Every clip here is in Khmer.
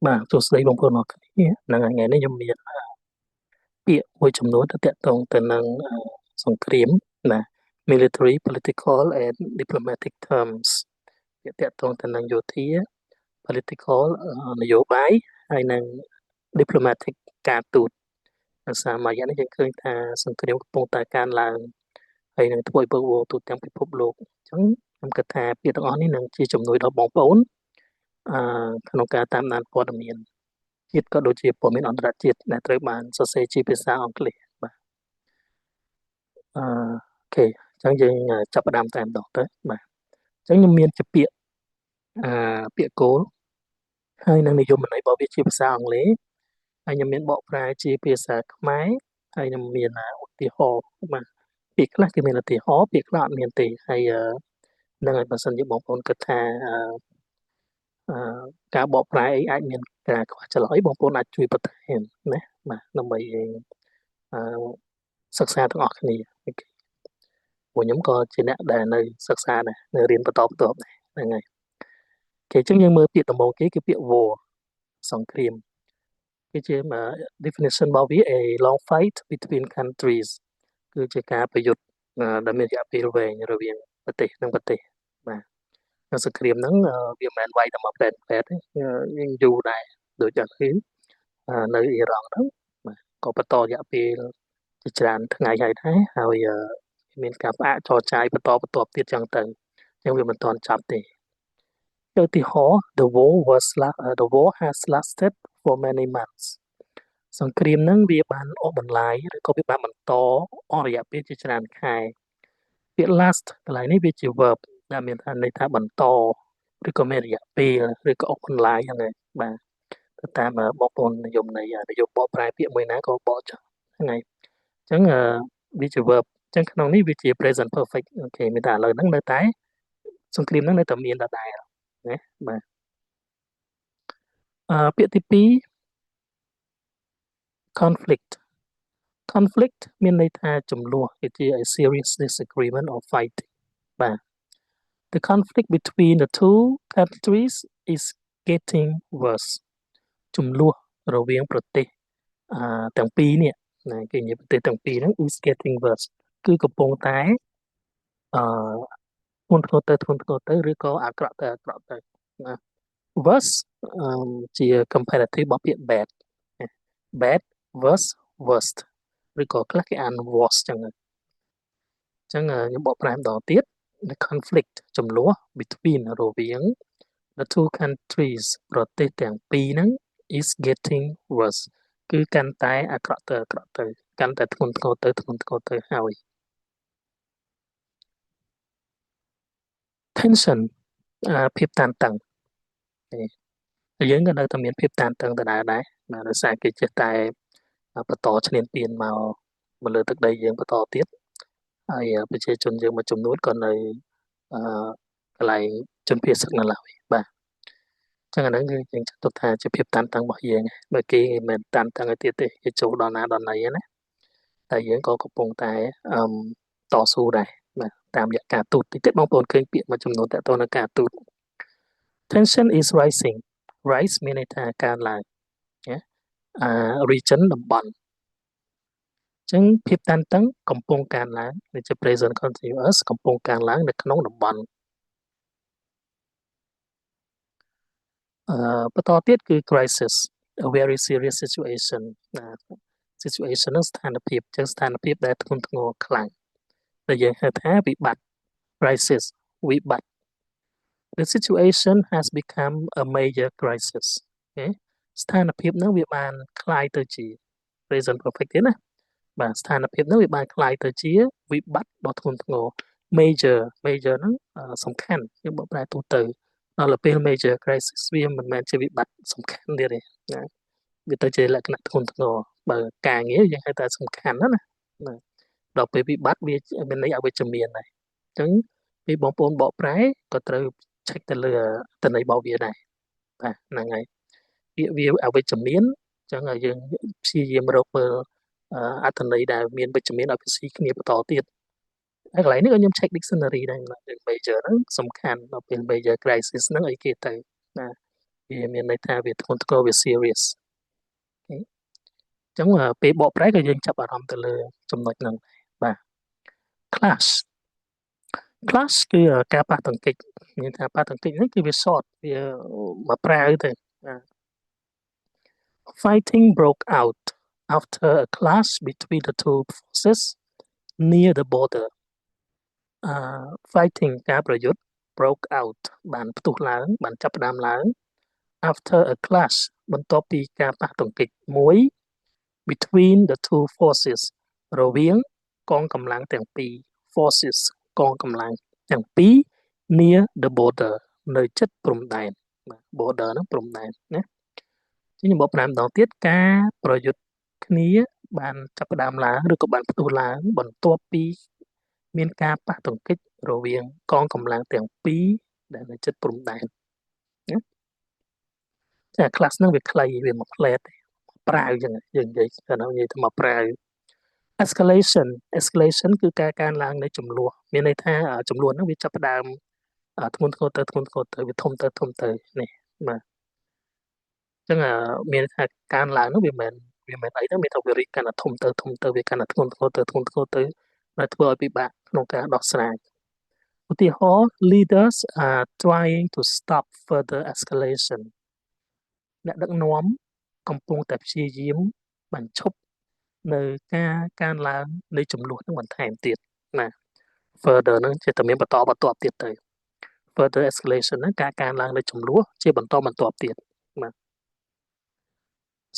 បាទសួស្តីបងប្អូនអរគុណហ្នឹងហើយថ្ងៃនេះខ្ញុំមានពាក្យមួយចំនួនទៅតាក់ទងទៅនឹងសង្គ្រាមណា military political and diplomatic terms ពាក្យតាក់ទងទៅនឹងយោធា political នយោបាយហើយនិង diplomatic ការទូតភាសាមួយយ៉ាងនេះយើងឃើញថាសង្គ្រាមកំពុងតែកើនឡើងហើយនឹងធ្វើឲ្យពឹកវរទូទាំងពិភពលោកអញ្ចឹងខ្ញុំគិតថាពាក្យទាំងអស់នេះនឹងជាជំនួយដល់បងប្អូនក្នុងការតាមដានព័ត៌មានជាតិក៏ដូចជាព័ត៌មានអន្តរជាតិដែលត្រូវបានសរសេរជាភាសាអង់គ្លេសបាទអូខេអញ្ចឹងយើងចាប់ផ្ដើមតែម្ដងទៅបាទអញ្ចឹងខ្ញុំមានជាពាក្យពាក្យគោលហើយនឹងនិយមន័យរបស់វាជាភាសាអង់គ្លេសហើយខ្ញុំមានបកប្រែជាភាសាខ្មែរហើយខ្ញុំមានឧទាហរណ៍បាទពាក្យខ្លះគឺមានឧទាហរណ៍ពាក្យខ្លះអត់មានទេហើយនឹងឲ្យបើសិនជាបងប្អូនគិតថាអឺការបកប្រែអីអាចមានការខ្វះចន្លោះអីបងប្អូនអាចជួយបន្ថែមណាបាទដើម្បីយើងអឺសិក្សាទាំងអស់គ្នាអូខេពួកខ្ញុំក៏ជាអ្នកដែលនៅសិក្សាដែរនៅរៀនបន្តបន្ទាប់ដែរហ្នឹងហើយអូខេអញ្ចឹងយើងមើលពាក្យដំបូងគេគឺពាក្យ war សង្គ្រាមគឺជា definition របស់វា a long fight between countries គឺជាការប្រយុទ្ធដែលមានរយៈពេលវែងរវាងប្រទេសនិងប្រទេសបាទសង្គ្រាមហ្នឹងវាមិនមែនវាយតែមកផ្លែតទេយើងយូរដែរដូចតែគឺនៅអ៊ីរ៉ង់ហ្នឹងបាទក៏បន្តរយៈពេលជាច្រើនថ្ងៃហើយដែរហើយមានការផ្អាកចរចាយបន្តបន្ទាប់ទៀតចឹងទៅចឹងវាមិនទាន់ចប់ទេឧទាហរណ៍ the war has lasted for many months សង្គ្រាមហ្នឹងវាបានអូសបន្លាយឬក៏វាបានបន្តអស់រយៈពេលជាច្រើនខែពាក្យ last កន្លែងនេះវាជា verb ដែលមានន័យថាបន្តឬក៏មានរយៈពេលឬក៏អូសបន្លាយហ្នឹងឯងបាទទៅតាមបងប្អូននិយមន័យនិយមបកប្រែពាក្យមួយណាក៏បកចោះហ្នឹងហើយអញ្ចឹងវាជា verb អញ្ចឹងក្នុងនេះវាជា present perfect អូខេមានតែឥឡូវហ្នឹងនៅតែសង្គ្រាមហ្នឹងនៅតែមានដដែលណាបាទពាក្យទី2 conflict conflict មានន័យថាចំនួនវាជា a serious disagreement or fighting បាទ the conflict between the two countries is getting worse ចំនួនរវាងប្រទេសទាំងពីរនេះណាគេនិយាយប្រទេសទាំងពីរហ្នឹង is getting worse គឺកំពុងតែអឺធ្ងន់ធ្ងរទៅឬក៏អាក្រក់ទៅណា worse ជា comparative របស់ពាក្យ bad bad worse worst ឬក៏ខ្លះគេអាន worse ចឹងខ្ញុំបកប្រែម្ដងទៀត the conflict ចំនួន between រវាង the two countries ប្រទេសទាំងពីរហ្នឹង is getting worse គឺកាន់តែអាក្រក់ទៅកាន់តែធ្ងន់ធ្ងរទៅហើយ tension ភាពតានតឹងយើងក៏នៅតែមានភាពតានតឹងដដែលដែរបាទដោយសារគេចេះតែបន្តឈ្លានពានមកលើទឹកដីយើងបន្តទៀតហើយប្រជាជនយើងមួយចំនួនក៏នៅកន្លែងជនភៀសសឹកនៅឡើយបាទចឹងអាហ្នឹងគឺយើងចាត់ទុកថាជាភាពតានតឹងរបស់យើងបើគេមិនតានតឹងឲ្យទៀតទេគេចូលដល់ណាដល់ណីណាតែយើងក៏កំពុងតែតស៊ូដែរបាទតាមរយៈការទូតតិចទៀតបងប្អូនឃើញពាក្យមួយចំនួនតទៅនឹងការទូត tension is rising rise មានន័យថាកើនឡើងណាregion តំបន់អញ្ចឹងភាពតានតឹងកំពុងកើនឡើងវាជា present continuous កំពុងកើនឡើងនៅក្នុងតំបន់បន្តទៀតគឺ crisis a very serious situation situation នឹងស្ថានភាពអញ្ចឹងស្ថានភាពដែលធ្ងន់ធ្ងរខ្លាំងដែលយើងហៅថាវិបត្តិ crisis វិបត្តិ the situation has become a major crisis អូខេស្ថានភាពហ្នឹងវាបានคล้ายទៅជា present perfect ទេណាបាទស្ថានភាពហ្នឹងវាបានคล้ายទៅជាវិបត្តិដ៏ធ្ងន់ធ្ងរ major ហ្នឹងសំខាន់យើងបកប្រែទូទៅដល់ពេល major crisis វាមិនមែនជាវិបត្តិសំខាន់ទៀតទេណាវាទៅជាលក្ខណៈធ្ងន់ធ្ងរបើការងារយើងហៅថាសំខាន់ណាដល់ពេលវិបត្តិវាមានន័យអវិជ្ជមានដែរអញ្ចឹងពេលបងប្អូនបកប្រែក៏ត្រូវឆែកទៅលើតន័យរបស់វាដែរបាទហ្នឹងហើយពាក្យវាអវិជ្ជមានអញ្ចឹងយើងព្យាយាមរកមើលអត្ថន័យដែលមានវិជ្ជមានឲ្យផ្សេងគ្នាបន្តទៀតហើយកន្លែងនេះក៏ខ្ញុំ check dictionary ដែរ major ហ្នឹងសំខាន់ដល់ពេល major crisis ហ្នឹងអីគេទៅណា វាមានន័យថាវាធ្ងន់ធ្ងរវា serious អញ្ចឹងពេលបកប្រែក៏យើងចាប់អារម្មណ៍ទៅលើចំណុចហ្នឹងបាទ clash clash គឺការប៉ះទង្គិចមានថាប៉ះទង្គិចហ្នឹងគឺវា short វាមកប្រាវទៅបាទ fighting broke out after a clash between the two forces near the border fighting ការប្រយុទ្ធ broke out បានផ្ទុះឡើងបានចាប់ផ្ដើមឡើង after a clash បន្ទាប់ពីការប៉ះទង្គិចមួយ between the two forces រវាងកងកម្លាំងទាំងពីរ forces កងកម្លាំងទាំងពីរ near the border នៅជិតព្រំដែនបាទ border ហ្នឹងព្រំដែនណាជាខ្ញុំបក5ម្ដងទៀតការប្រយុទ្ធគ្នាបានចាប់ផ្ដើមឡើងឬក៏បានផ្ទុះឡើងបន្ទាប់ពីមានការប៉ះទង្គិចរវាងកងកម្លាំងទាំងពីរដែលនៅជិតព្រំដែនណាតែ class ហ្នឹងវាខ្លីវាមួយផ្លែតប្រាវចឹងយើងនិយាយថាមកប្រាវ escalation គឺការកើនឡើងនៃចំនួនមានន័យថាចំនួនហ្នឹងវាចាប់ផ្ដើមធ្ងន់ធ្ងរទៅវាធំទៅនេះបាទអញ្ចឹងមានថាកើនឡើងហ្នឹងវាមិនអីទេមានថាវារីកកាន់តែធំទៅវាកាន់តែធ្ងន់ធ្ងរទៅដែលធ្វើឲ្យពិបាកក្នុងការដោះស្រាយឧទាហរណ៍ leaders are trying to stop further escalation អ្នកដឹកនាំកំពុងតែព្យាយាមបញ្ឈប់នៅការកើនឡើងនៃចំនួនហ្នឹងបន្ថែមទៀតណា further ហ្នឹងជាតែមានបន្តបន្ទាប់ទៀតទៅ further escalation ហ្នឹងការកើនឡើងនៃចំនួនជាបន្តបន្ទាប់ទៀតបាទ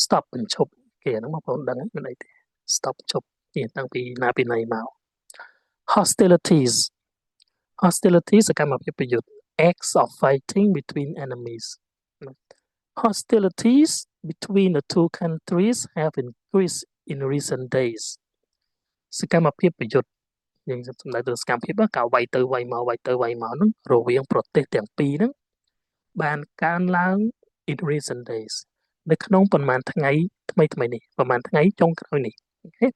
stop បញ្ឈប់គេហ្នឹងបងប្អូនដឹងមិនអីទេ stop ឈប់នេះតាំងពីណាពីណីមក hostilities សកម្មភាពប្រយុទ្ធ acts of fighting between enemies hostilities between the two countries have increased in recent days សកម្មភាពប្រយុទ្ធយើងសំដៅទៅសកម្មភាពការវាយទៅវាយមកហ្នឹងរវាងប្រទេសទាំងពីរហ្នឹងបានកើនឡើង in recent days នៅក្នុងប្រហែលថ្ងៃថ្មីនេះប្រហែលថ្ងៃចុងក្រោយនេះអូខេ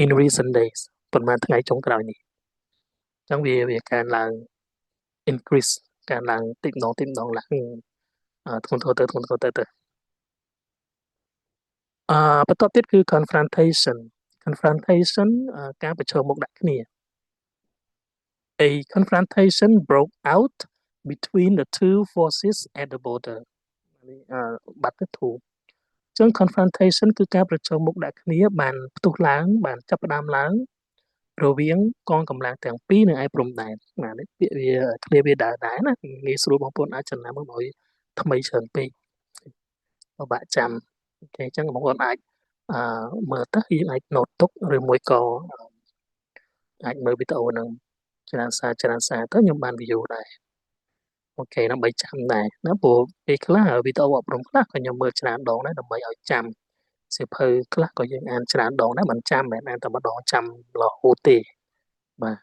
in recent days ប្រហែលថ្ងៃចុងក្រោយនេះអញ្ចឹងវាកើនឡើង increase កើនឡើងតិចម្ដងឡើងធ្ងន់ធ្ងរទៅបន្ទាប់ទៀតគឺ confrontation ការប្រឈមមុខដាក់គ្នា a confrontation broke out between the two forces at the border បាត់ទៅធូអញ្ចឹង confrontation គឺការប្រឈមមុខដាក់គ្នាបានផ្ទុះឡើងបានចាប់ផ្ដើមឡើងរវាងកងកម្លាំងទាំងពីរនៅឯព្រំដែនណានេះពាក្យវាគ្នាវាដែរណាងាយស្រួលបងប្អូនអាចចំណាំមកឲ្យថ្មីច្រើនពេកពិបាកចាំអូខេអញ្ចឹងបងប្អូនអាចមើលទៅយើងអាច note ទុកឬមួយក៏អាចមើលវីដេអូហ្នឹងច្រើនសារទៅខ្ញុំបាន view ដែរអូខេដើម្បីចាំដែរណាព្រោះពេលខ្លះវីដេអូអប់រំខ្លះក៏ខ្ញុំមើលច្រើនដងដែរដើម្បីឲ្យចាំសៀវភៅខ្លះក៏យើងអានច្រើនដងដែរមិនចាំមិនអានតែម្ដងចាំរហូតទេបាទ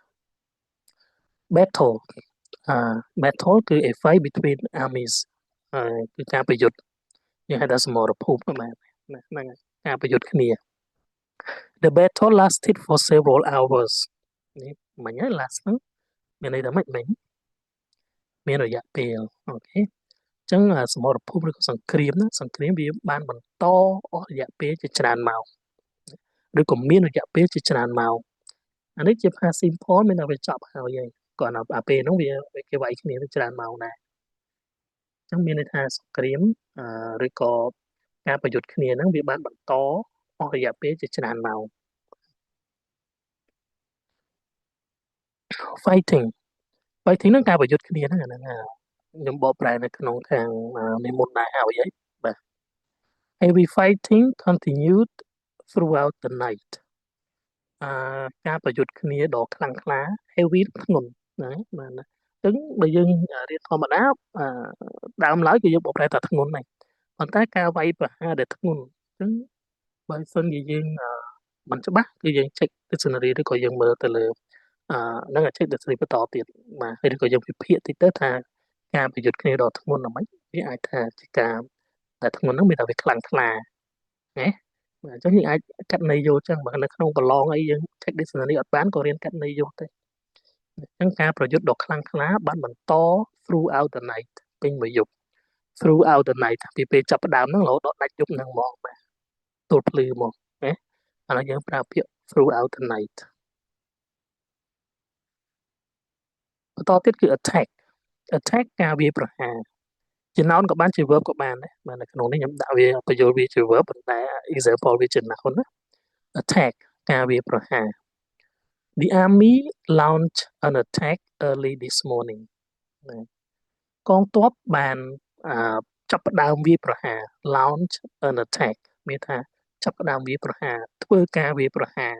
battle គឺ a fight between armies គឺការប្រយុទ្ធយើងហៅថាសមរភូមិបាទហ្នឹងហើយការប្រយុទ្ធគ្នា the battle lasted for several hours នេះមិញហើយ last ហ្នឹងមានន័យថាម៉េចមិញមានរយៈពេលអូខេអញ្ចឹងសមរភូមិឬក៏សង្គ្រាមវាបានបន្តអស់រយៈពេលជាច្រើនម៉ោងឬក៏មានរយៈពេលជាច្រើនម៉ោងអានេះជាផាស simple មានតែវាចប់ហើយគាត់អាពេលហ្នឹងវាគេវាយគ្នាទៅច្រើនម៉ោងដែរអញ្ចឹងមានន័យថាសង្គ្រាមឬក៏ការប្រយុទ្ធគ្នាហ្នឹងវាបានបន្តអស់រយៈពេលជាច្រើនម៉ោង fighting ហ្នឹងការប្រយុទ្ធគ្នាហ្នឹងអាហ្នឹងខ្ញុំបកប្រែនៅក្នុងខាងមេមូនដែរហើយបាទ heavy fighting continued throughout the night ការប្រយុទ្ធគ្នាដ៏ខ្លាំងក្លា heavy ធ្ងន់ណាបាទអញ្ចឹងបើយើងរៀនធម្មតាដើមឡើយគឺយើងបកប្រែថាធ្ងន់ហ្នឹងប៉ុន្តែការវាយប្រហារដែលធ្ងន់អញ្ចឹងបើសិនជាយើងមិនច្បាស់គឺយើង check dictionary ឬក៏យើងមើលទៅលើហ្នឹង check dictionary បន្តទៀតបាទហើយឬក៏យើងវិភាគតិចទៅថាការប្រយុទ្ធគ្នាដ៏ធ្ងន់ហ្នឹងវាអាចថាជាការតែធ្ងន់ហ្នឹងមានតែវាខ្លាំងក្លាណាអញ្ចឹងយើងអាចកាត់ន័យយកចឹងបើនៅក្នុងប្រឡងអីយើង check dictionary អត់បានក៏រៀនកាត់ន័យយកទៅអញ្ចឹងការប្រយុទ្ធដ៏ខ្លាំងក្លាបានបន្ត throughout the night ពេញមួយយប់ throughout the night ពីពេលចាប់ផ្ដើមហ្នឹងរហូតដល់ដាច់យប់ហ្នឹងហ្មងបាទទល់ភ្លឺហ្មងណាអានោះយើងប្រើពាក្យ throughout the night បន្តទៀតគឺ attack ការវាយប្រហារជា noun ក៏បានជា verb ក៏បានដែរបាទនៅក្នុងនេះខ្ញុំដាក់វាបញ្ចូលវាជា verb ប៉ុន្តែ example វាជា noun ណា attack ការវាយប្រហារ The army launched an attack early this morning ណាកងទ័ពបានចាប់ផ្ដើមវាយប្រហារ launch an attack មានថាចាប់ផ្ដើមវាយប្រហារធ្វើការវាយប្រហារ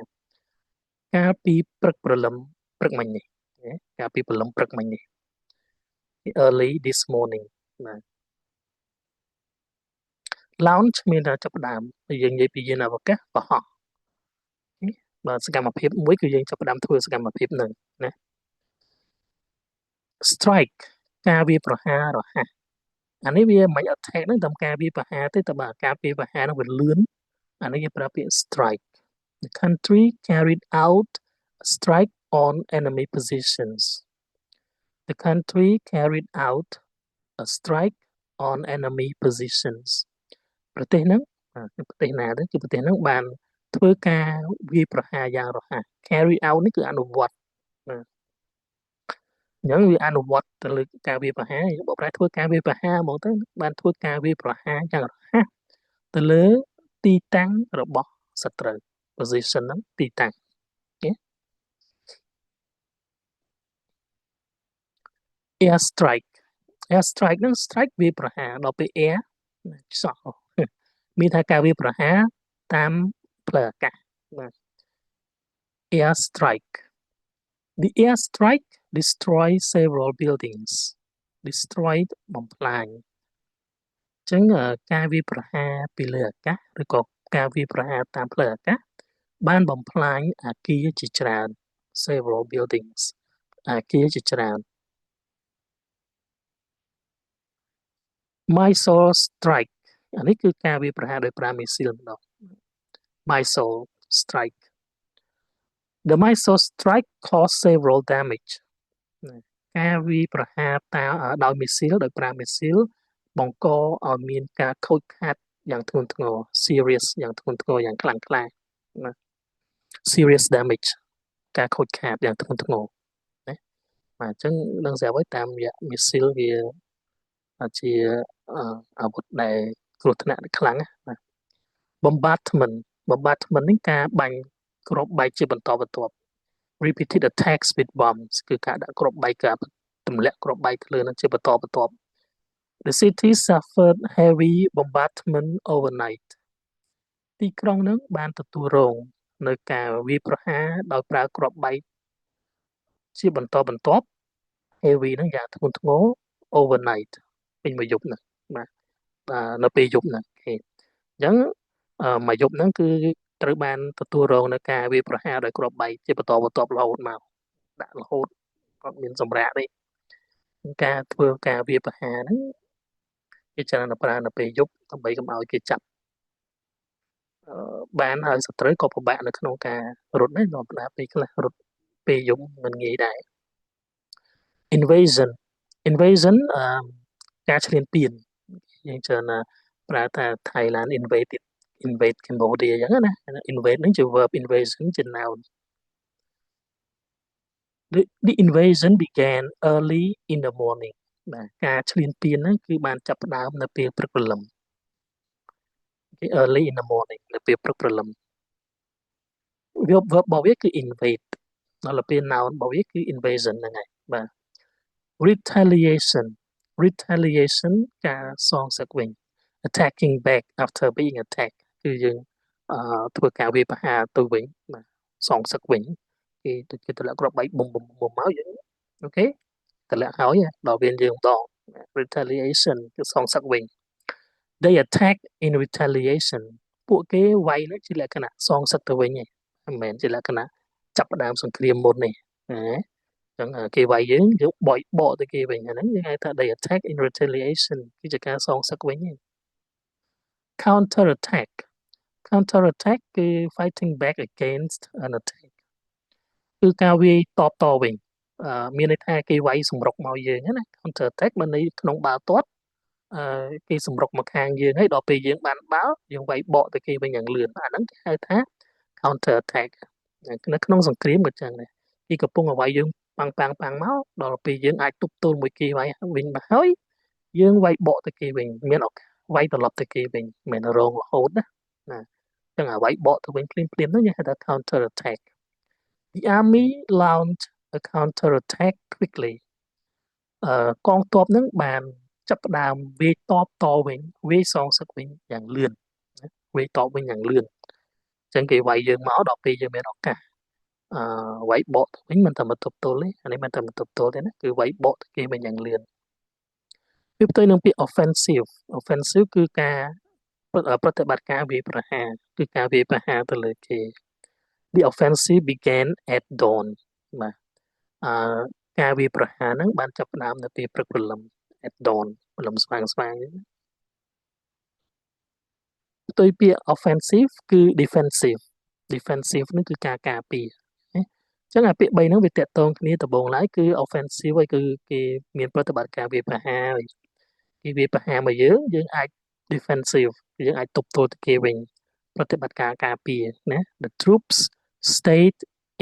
កាលពីព្រឹកព្រលឹមព្រឹកមិញនេះកាលពីព្រលឹមព្រឹកមិញនេះ early this morning ណា launch មានថាចាប់ផ្ដើមយើងនិយាយពីយានអវកាសបោះហោះបាទសកម្មភាពមួយគឺយើងចាប់ផ្ដើមធ្វើសកម្មភាពហ្នឹងណា strike ការវាយប្រហាររហ័សអានេះវាមិន attack ហ្នឹងតាមការវាយប្រហារទេតែបើការវាយប្រហារហ្នឹងវាលឿនអានេះគេប្រើពាក្យ strike the country carried out a strike on enemy positions the country carried out a strike on enemy positions ប្រទេសហ្នឹងប្រទេសណាទៅគឺប្រទេសហ្នឹងបានធ្វើការវាយប្រហារយ៉ាងរហ័ស carry out នេះគឺអនុវត្តអញ្ចឹងវាអនុវត្តទៅលើការវាយប្រហារយើងបកប្រែធ្វើការវាយប្រហារហ្មងទៅបានធ្វើការវាយប្រហារយ៉ាងរហ័សទៅលើទីតាំងរបស់សត្រូវ position ហ្នឹងទីតាំង air strike ហ្នឹង strike វាយប្រហារដល់ពេល air ខ្សោះមានថាការវាយប្រហារតាមផ្លូវអាកាសបាទ air strike the air strike destroyed several buildings destroyed បំផ្លាញអញ្ចឹងការវាយប្រហារពីលើអាកាសឬក៏ការវាយប្រហារតាមផ្លូវអាកាសបានបំផ្លាញអគារជាច្រើន several buildings អគារជាច្រើន Mysore strike អានេះគឺការវាយប្រហារដោយប្រើមីស៊ីលម្ដង Mysore strike the Mysore strike caused several damage ការវាយប្រហារដោយមីស៊ីលដោយប្រើមីស៊ីលបង្កឲ្យមានការខូចខាតយ៉ាងធ្ងន់ធ្ងរ serious យ៉ាងធ្ងន់ធ្ងរយ៉ាងខ្លាំងក្លាណា serious damage ការខូចខាតយ៉ាងធ្ងន់ធ្ងរណាបាទអញ្ចឹងនឹងស្រាប់ហើយតាមរយៈមីស៊ីលវាជាអាវុធដែលគ្រោះថ្នាក់ខ្លាំងណា bombardment នេះការបាញ់គ្រាប់បែកជាបន្តបន្ទាប់ repeated attacks with bombs គឺការដាក់គ្រាប់បែកការទម្លាក់គ្រាប់បែកទៅលើនឹងជាបន្តបន្ទាប់ The city suffered heavy bombardment overnight ទីក្រុងនឹងបានទទួលរងនៅការវាយប្រហារដោយប្រើគ្រាប់បែកជាបន្តបន្ទាប់ heavy នឹងយ៉ាងធ្ងន់ធ្ងរ overnight ពេញមួយយប់ហ្នឹងបាទនៅពេលយប់ហ្នឹងអញ្ចឹងមួយយប់ហ្នឹងគឺត្រូវបានទទួលរងនៅការវាយប្រហារដោយគ្រាប់បែកជាបន្តបន្ទាប់រហូតមកដាក់រហូតគាត់មានសម្រាប់ទេការធ្វើការវាយប្រហារហ្នឹងគេច្រើនប្រើនៅពេលយប់ដើម្បីកុំឲ្យគេចាប់បានហើយសត្រូវក៏ពិបាកនៅក្នុងការរត់ដែរដល់ពេលខ្លះរត់ពេលយប់មិនងាយដែរ invasion ការឈ្លានពានយើងច្រើនប្រើថា Thailand invade Cambodia អញ្ចឹងណា invade ហ្នឹងជា verb invasion ជា noun the invasion began early in the morning បាទការឈ្លានពានហ្នឹងគឺបានចាប់ផ្ដើមនៅពេលព្រឹកព្រលឹម early in the morning នៅពេលព្រឹកព្រលឹម verb របស់វាគឺ invade ដល់ពេល noun របស់វាគឺ invasion ហ្នឹងហើយបាទ retaliation ការសងសឹកវិញ attacking back after being attacked គឺយើងធ្វើការវាយប្រហារទៅវិញបាទសងសឹកវិញគេតម្លាក់គ្រាប់បែកប៊ុំមកយើងអូខេតម្លាក់ហើយដល់វាយើងម្ដង retaliation គឺសងសឹកវិញ they attack in retaliation ពួកគេវាយនោះជាលក្ខណៈសងសឹកទៅវិញឯងមិនមែនជាលក្ខណៈចាប់ផ្ដើមសង្គ្រាមមុនទេចឹងគេវាយយើងបកទៅគេវិញហ្នឹងយើងហៅថា they attack in retaliation គឺជាការសងសឹកវិញ counter attack គឺ fighting back against an attack គឺការវាយតបវិញមានន័យថាគេវាយសម្រុកមកយើងណា counter attack បើនៅក្នុងបាល់ទាត់ គេសម្រុកមកខាងយើងហើយដល់ពេលយើងបានបាល់យើងវាយបកទៅគេវិញយ៉ាងលឿនអាហ្នឹងគេហៅថា counter attack នៅក្នុងសង្គ្រាមក៏ចឹងដែរគេកំពុងឲ្យវាយយើងប៉ាំងមកដល់ពេលយើងអាចទប់ទល់មួយគេវាយវិញមកហើយយើងវាយបកទៅគេវិញមានឱកាសវាយត្រឡប់ទៅគេវិញមិនមែនរងរហូតណាចឹងអាវាយបកទៅវិញភ្លាមហ្នឹងគេហៅថា counter attack the army launched a counter attack quickly កងទ័ពហ្នឹងបានចាប់ផ្ដើមវាយតបតវិញវាយសងសឹកវិញយ៉ាងលឿនវាយតបវិញយ៉ាងលឿនអញ្ចឹងគេវាយយើងមកដល់ពេលយើងមានឱកាសវាយបកទៅវិញមិនតែមកទប់ទល់ទេអានេះមិនតែមកទប់ទល់ទេណាគឺវាយបកទៅគេវិញយ៉ាងលឿនវាផ្ទុយនឹងពាក្យ offensive គឺការប្រតិបត្តិការវាយប្រហារគឺការវាយប្រហារទៅលើគេ the offensive began at dawn បាទការវាយប្រហារហ្នឹងបានចាប់ផ្ដើមនៅពេលព្រឹកព្រលឹម at dawn ព្រលឹមស្វាងផ្ទុយពាក្យ offensive គឺ defensive ហ្នឹងគឺការការពារណាអញ្ចឹងអាពាក្យ3ហ្នឹងវាតកតងគ្នាដំបូងឡើយគឺ offensive ហើយគឺគេមានប្រតិបត្តិការវាយប្រហារគេវាយប្រហារមកយើងអាច defensive យើងអាចទប់ទល់ទៅគេវិញប្រតិបត្តិការការពារណា the troops stayed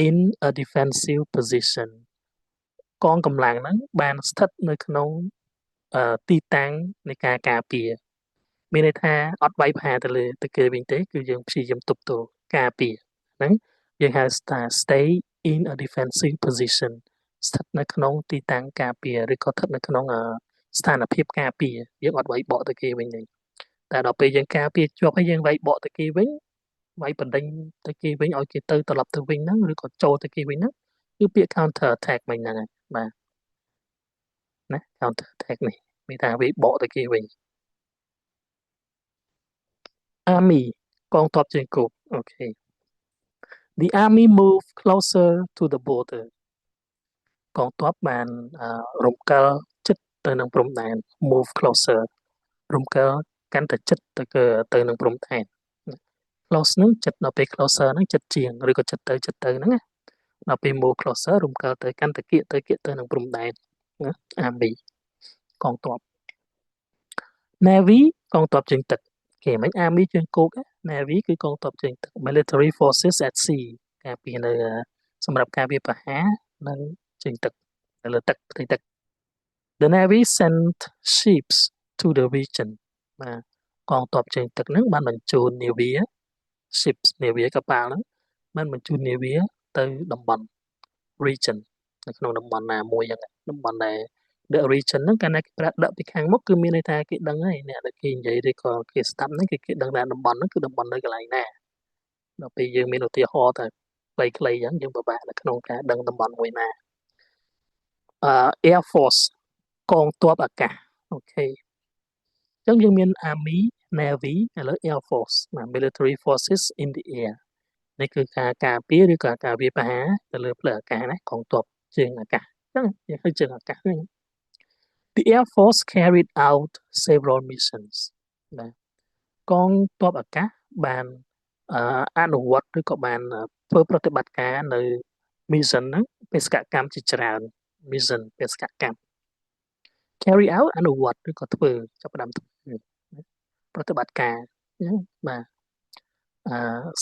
in a defensive position កងកម្លាំងហ្នឹងបានស្ថិតនៅក្នុងទីតាំងនៃការការពារមានន័យថាអត់វាយប្រហារទៅគេវិញទេគឺយើងព្យាយាមទប់ទល់ការពារហ្នឹងយើងហៅថា stay in a defensive position ស្ថិតនៅក្នុងទីតាំងការពារឬក៏ស្ថិតនៅក្នុងស្ថានភាពការពារយើងអត់វាយបកទៅគេវិញទេតែដល់ពេលយើងការពារជាប់ហើយយើងវាយបកទៅគេវិញវាយបណ្ដេញទៅគេវិញឲ្យគេទៅត្រឡប់ទៅវិញហ្នឹងឬក៏ចូលទៅគេវិញហ្នឹងគឺពាក្យ counter attack មិញហ្នឹងហើយបាទណា counter attack នេះមានថាវាយបកទៅគេវិញ army កងទ័ពជើងគោកអូខេ the army moved closer to the border កងទ័ពបានរំកិលជិតទៅនឹងព្រំដែន move closer រំកិលកាន់តែជិតទៅនឹងព្រំដែន close ហ្នឹងជិតដល់ពេល closer ហ្នឹងជិតជាងឬក៏ជិតទៅហ្នឹងណាដល់ពេល move closer រំកិលទៅកាន់តែគៀកទៅនឹងព្រំដែនណា army កងទ័ព navy កងទ័ពជើងទឹកគេមិន army ជើងគោក navy គឺកងទ័ពជើងទឹក military forces at sea ការពារនៅសម្រាប់ការវាយប្រហារនៅជើងទឹកនៅលើទឹកផ្ទៃទឹក the navy sent ships to the region បាទកងទ័ពជើងទឹកហ្នឹងបានបញ្ជូននាវា ships នាវាកប៉ាល់ហ្នឹងបានបញ្ជូននាវាទៅតំបន់ region នៅក្នុងតំបន់ណាមួយហ្នឹងតំបន់ដែល the region ហ្នឹងកាលណាគេប្រើដឹកពីខាងមុខគឺមានន័យថាគេដឹងហើយអ្នកដែលគេនិយាយឬក៏គេស្ដាប់ហ្នឹងគេដឹងថាតំបន់ហ្នឹងគឺតំបន់នៅកន្លែងណាដល់ពេលយើងមានឧទាហរណ៍តែខ្លីៗអញ្ចឹងយើងពិបាកនៅក្នុងការដឹងតំបន់មួយណាAir Force កងទ័ពអាកាសអូខេអញ្ចឹងយើងមាន Army Navy ឥឡូវ Air Force military forces in the air នេះគឺការការពារឬក៏ការវាយប្រហារទៅលើផ្លូវអាកាសណាកងទ័ពជើងអាកាសអញ្ចឹងយើងហៅជើងអាកាសហ្នឹង The Air Force carried out several missions ណាកងទ័ពអាកាសបានអនុវត្តឬក៏បានធ្វើប្រតិបត្តិការនៅ mission ហ្នឹងបេសកកម្មជាច្រើន mission បេសកកម្ម carry out អនុវត្តឬក៏ធ្វើចាប់ផ្ដើមធ្វើប្រតិបត្តិការបាទ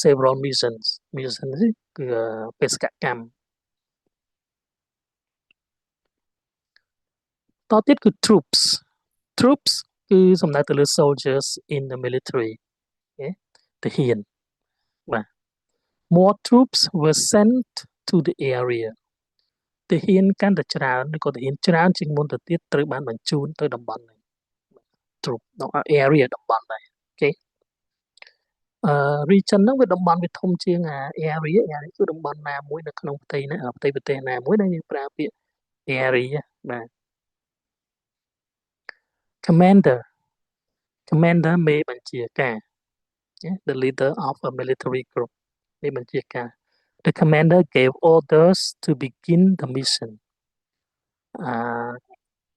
several missions គឺបេសកកម្មតទៀតគឺ troops គឺសំដៅទៅលើ soldiers in the military ទាហានបាទ more troops were sent to the area ទាហានកាន់តែច្រើនឬក៏ទាហានច្រើនជាងមុនទៅទៀតត្រូវបានបញ្ជូនទៅតំបន់នេះ troop នៅ area តំបន់ដែរអូខេregion ហ្នឹងវាតំបន់វាធំជាងarea គឺតំបន់ណាមួយនៅក្នុងផ្ទៃប្រទេសណាមួយដែលយើងប្រើពាក្យ area បាទ commander មេបញ្ជាការ the leader of a military group មេបញ្ជាការ the commander gave orders to begin the mission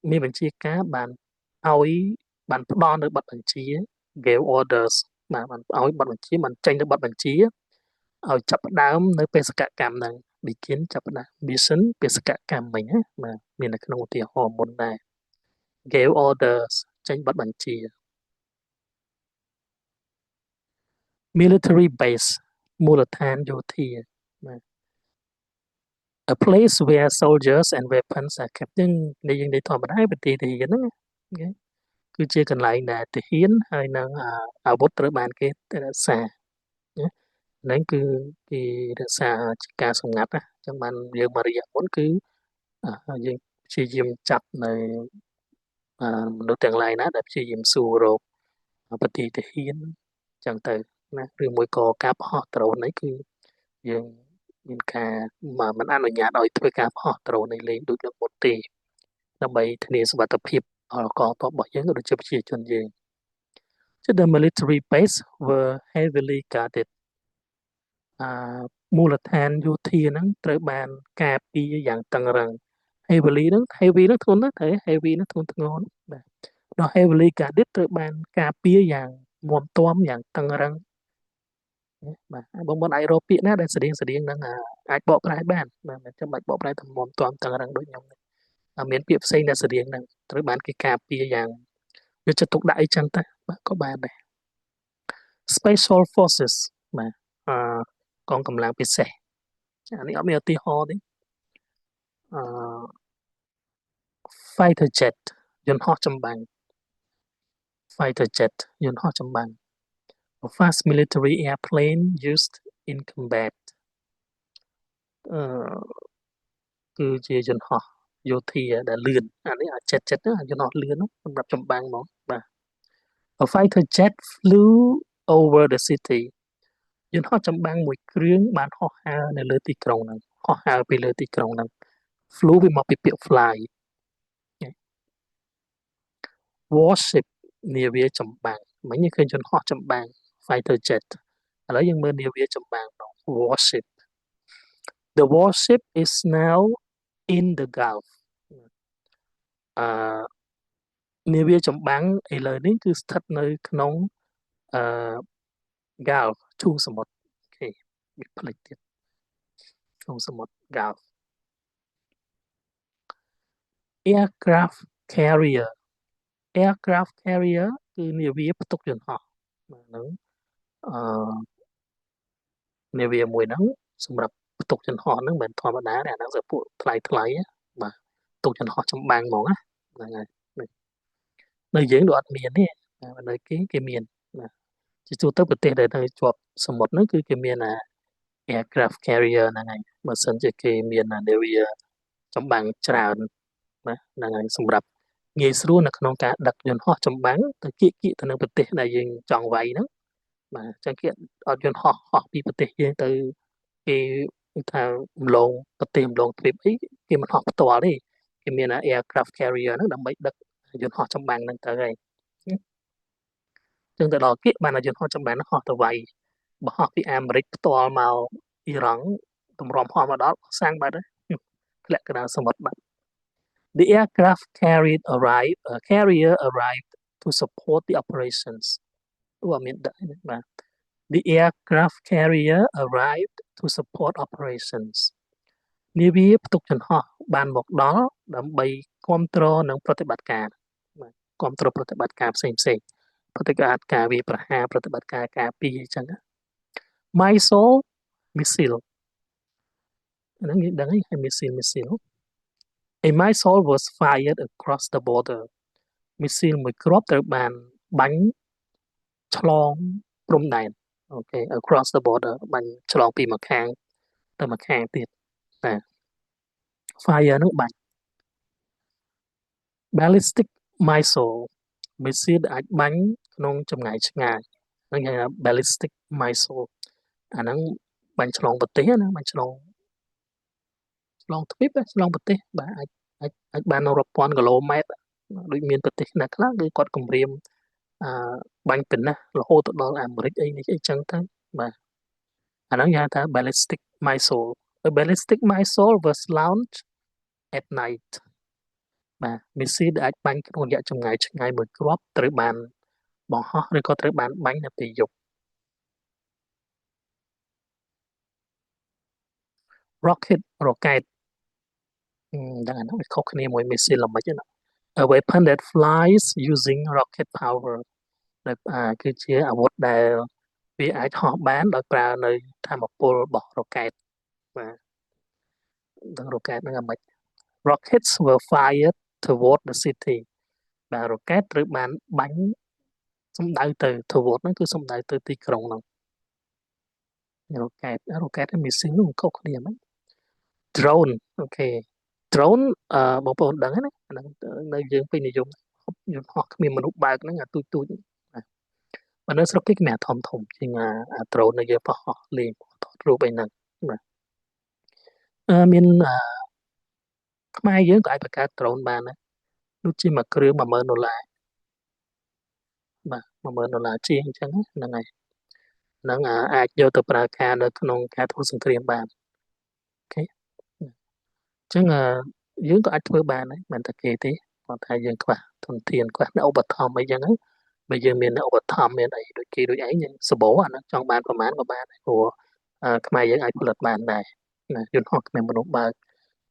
មេបញ្ជាការបានផ្ដល់នៅបទបញ្ជា gave orders បាទបានឲ្យបទបញ្ជាបានចេញទៅបទបញ្ជាឲ្យចាប់ផ្ដើមនៅបេសកកម្មហ្នឹង begin ចាប់ផ្ដើម mission បេសកកម្មមិញណាបាទមាននៅក្នុងឧទាហរណ៍មុនដែរ gave orders ចេញបទបញ្ជា military base មូលដ្ឋានយោធាបាទ a place where soldiers and weapons are kept យើងនិយាយធម្មតាប្រទេសទាហានហ្នឹងណាគឺជាកន្លែងដែលទាហានហើយនឹងអាវុធត្រូវបានគេរក្សាណាហ្នឹងគឺគេរក្សាការសម្ងាត់ណាចឹងបានយើងមករយៈមុនគឺយើងព្យាយាមចាប់នៅមនុស្សទាំងឡាយណាដែលព្យាយាមសួររកប្រទេសទាហានចឹងទៅណាឬមួយក៏ការបោះដ្រូននេះគឺយើងមានការមិនអនុញ្ញាតឲ្យធ្វើការបោះដ្រូននេះលេងដូចលើកមុនទេដើម្បីធានាសុវត្ថិភាពកងទ័ពរបស់យើងក៏ដូចជាប្រជាជនយើង The military base were heavily guarded មូលដ្ឋានយោធាហ្នឹងត្រូវបានការពារយ៉ាងតឹងរ៉ឹង heavy ហ្នឹងធ្ងន់ណាស់តែ heavy ហ្នឹងធ្ងន់ធ្ងរបាទដល់ heavily guarded ត្រូវបានការពារយ៉ាងមាំទាំយ៉ាងតឹងរ៉ឹងបាទបងប្អូនអាចរកពាក្យណាដែលស្តៀងនឹងអាចបកប្រែបានបាទមិនចាំបាច់បកប្រែទៅមាំទាំតឹងរ៉ឹងដូចខ្ញុំទេមានពាក្យផ្សេងដែលស្តៀងនឹងត្រូវបានគេការពារយ៉ាងយកចិត្តទុកដាក់អីចឹងទៅបាទក៏បានដែរ Special Forces បាទកងកម្លាំងពិសេសអានេះអត់មានឧទាហរណ៍ទេfighter jet យន្តហោះចម្បាំង fighter jet យន្តហោះចម្បាំង a fast military airplane used in combat គឺជាយន្តហោះយោធាដែលលឿនអានេះjet យន្តហោះលឿនសម្រាប់ចម្បាំងហ្មងបាទ a fighter jet flew over the city យន្តហោះចម្បាំងមួយគ្រឿងបានហោះហើរនៅលើទីក្រុងហ្នឹងហោះហើរពីលើទីក្រុងហ្នឹង flew វាមកពីពាក្យ fly warship នាវាចម្បាំងមិញយើងឃើញយន្តហោះចម្បាំង fighter jet ឥឡូវយើងមើលនាវាចម្បាំង warship the warship is now in the Gulf នាវាចម្បាំងឥឡូវនេះគឺស្ថិតនៅក្នុងGulf ឈូងសមុទ្រអូខេវាផ្លេចទៀតឈូងសមុទ្រ Gulf aircraft carrier គឺនាវាផ្ទុកយន្តហោះហ្នឹងនាវាមួយហ្នឹងសម្រាប់ផ្ទុកយន្តហោះហ្នឹងមិនធម្មតាទេអាហ្នឹងគឺពួកថ្លៃបាទផ្ទុកយន្តហោះចម្បាំងហ្មងណាហ្នឹងហើយនៅយើងដូចអត់មានទេនៅគេមានណាជាទូទៅប្រទេសដែលនៅជាប់សមុទ្រហ្នឹងគឺគេមាន aircraft carrier ហ្នឹងហើយបើសិនជាគេមាននាវាចម្បាំងច្រើនណាហ្នឹងហើយសម្រាប់ងាយស្រួលនៅក្នុងការដឹកយន្តហោះចម្បាំងទៅគៀកទៅនឹងប្រទេសដែលយើងចង់វាយហ្នឹងបាទអញ្ចឹងគេអត់យន្តហោះពីប្រទេសយើងទៅគេថាម្លងប្រទេសម្លងទ្វីបអីគេមិនហោះផ្ទាល់ទេគេមាន aircraft carrier ហ្នឹងដើម្បីដឹកយន្តហោះចម្បាំងហ្នឹងទៅហើយចឹងទៅដល់គៀកបានយន្តហោះចម្បាំងហ្នឹងហោះទៅវាយបើហោះពីអាមេរិកផ្ទាល់មកអ៊ីរ៉ង់ទម្រាំហោះមកដល់សាំងបាត់ហើយធ្លាក់កណ្ដាលសមុទ្របាត់ The aircraft carrier arrived to support the operations អត់មានដឹកបាទ The aircraft carrier arrived to support operations នាវាផ្ទុកយន្តហោះបានមកដល់ដើម្បីគ្រប់គ្រងនឹងប្រតិបត្តិការបាទគ្រប់គ្រងប្រតិបត្តិការផ្សេងប្រតិបត្តិការវាប្រហារប្រតិបត្តិការការពារអញ្ចឹង Mysore missile ហ្នឹងយើងដឹងហើយ missile A missile was fired across the border missile មួយគ្រាប់ត្រូវបានបាញ់ឆ្លងព្រំដែនអូខេ across the border បាញ់ឆ្លងពីមួយខាងទៅមួយខាងទៀតតែ fire ហ្នឹងបាញ់ ballistic missile អាចបាញ់ក្នុងចម្ងាយឆ្ងាយហ្នឹងគេហៅ ballistic missile អាហ្នឹងបាញ់ឆ្លងប្រទេសណាបាញ់ឆ្លងទ្វីបឆ្លងប្រទេសបាទអាចបានរាប់ពាន់គីឡូម៉ែត្រដូចមានប្រទេសណាខ្លះគឺគាត់គម្រាមបាញ់ពីណារហូតទៅដល់អាមេរិកអីចឹងទៅបាទអាហ្នឹងគេហៅថា ballistic missile A ballistic missile was launched at night បាទមីស៊ីលដែលអាចបាញ់ក្នុងរយៈចម្ងាយឆ្ងាយមួយគ្រាប់ត្រូវបានបង្ហោះឬក៏ត្រូវបានបាញ់នៅពេលយប់ rocket រ៉ុកែតដឹងអានោះវាខុសគ្នាមួយមីស៊ីលល្មិចណា a weapon that flies using rocket power គឺជាអាវុធដែលវាអាចហោះបានដោយប្រើនៅថាមពលរបស់រ៉ុកែតបាទដឹងរ៉ុកែតហ្នឹងអាម៉េច Rockets were fired toward the city បាទរ៉ុកែតត្រូវបានបាញ់សំដៅទៅ toward ហ្នឹងគឺសំដៅទៅទីក្រុងហ្នឹងរ៉ុកែតមីស៊ីលហ្នឹងខុសគ្នាហ្មង drone អូខេ drone បងប្អូនដឹងណាអាហ្នឹងនៅយើងពេញនិយមយន្តហោះគ្មានមនុស្សបើកហ្នឹងអាទូចបាទបើនៅស្រុកគេគេមានធំជាងអា drone នៅយើងបោះហោះលេងថតរូបអីហ្នឹងបាទមានខ្មែរយើងក៏អាចបង្កើត drone បានដែរដូចជាមួយគ្រឿង$10000បាទ$10000ជាងអញ្ចឹងហ្នឹងហើយហ្នឹងអាចយកទៅប្រើការនៅក្នុងការធ្វើសង្គ្រាមបានអូខេអញ្ចឹងយើងក៏អាចធ្វើបានដែរមិនតែគេទេប៉ុន្តែយើងខ្វះធនធានខ្វះអ្នកឧបត្ថម្ភអីចឹងបើយើងមានអ្នកឧបត្ថម្ភមានអីដូចគេដូចឯងយើងសបោអាហ្នឹងចង់បានប្រមាណក៏បានព្រោះខ្មែរយើងអាចផលិតបានដែរណាយន្តហោះគ្មានមនុស្សបើក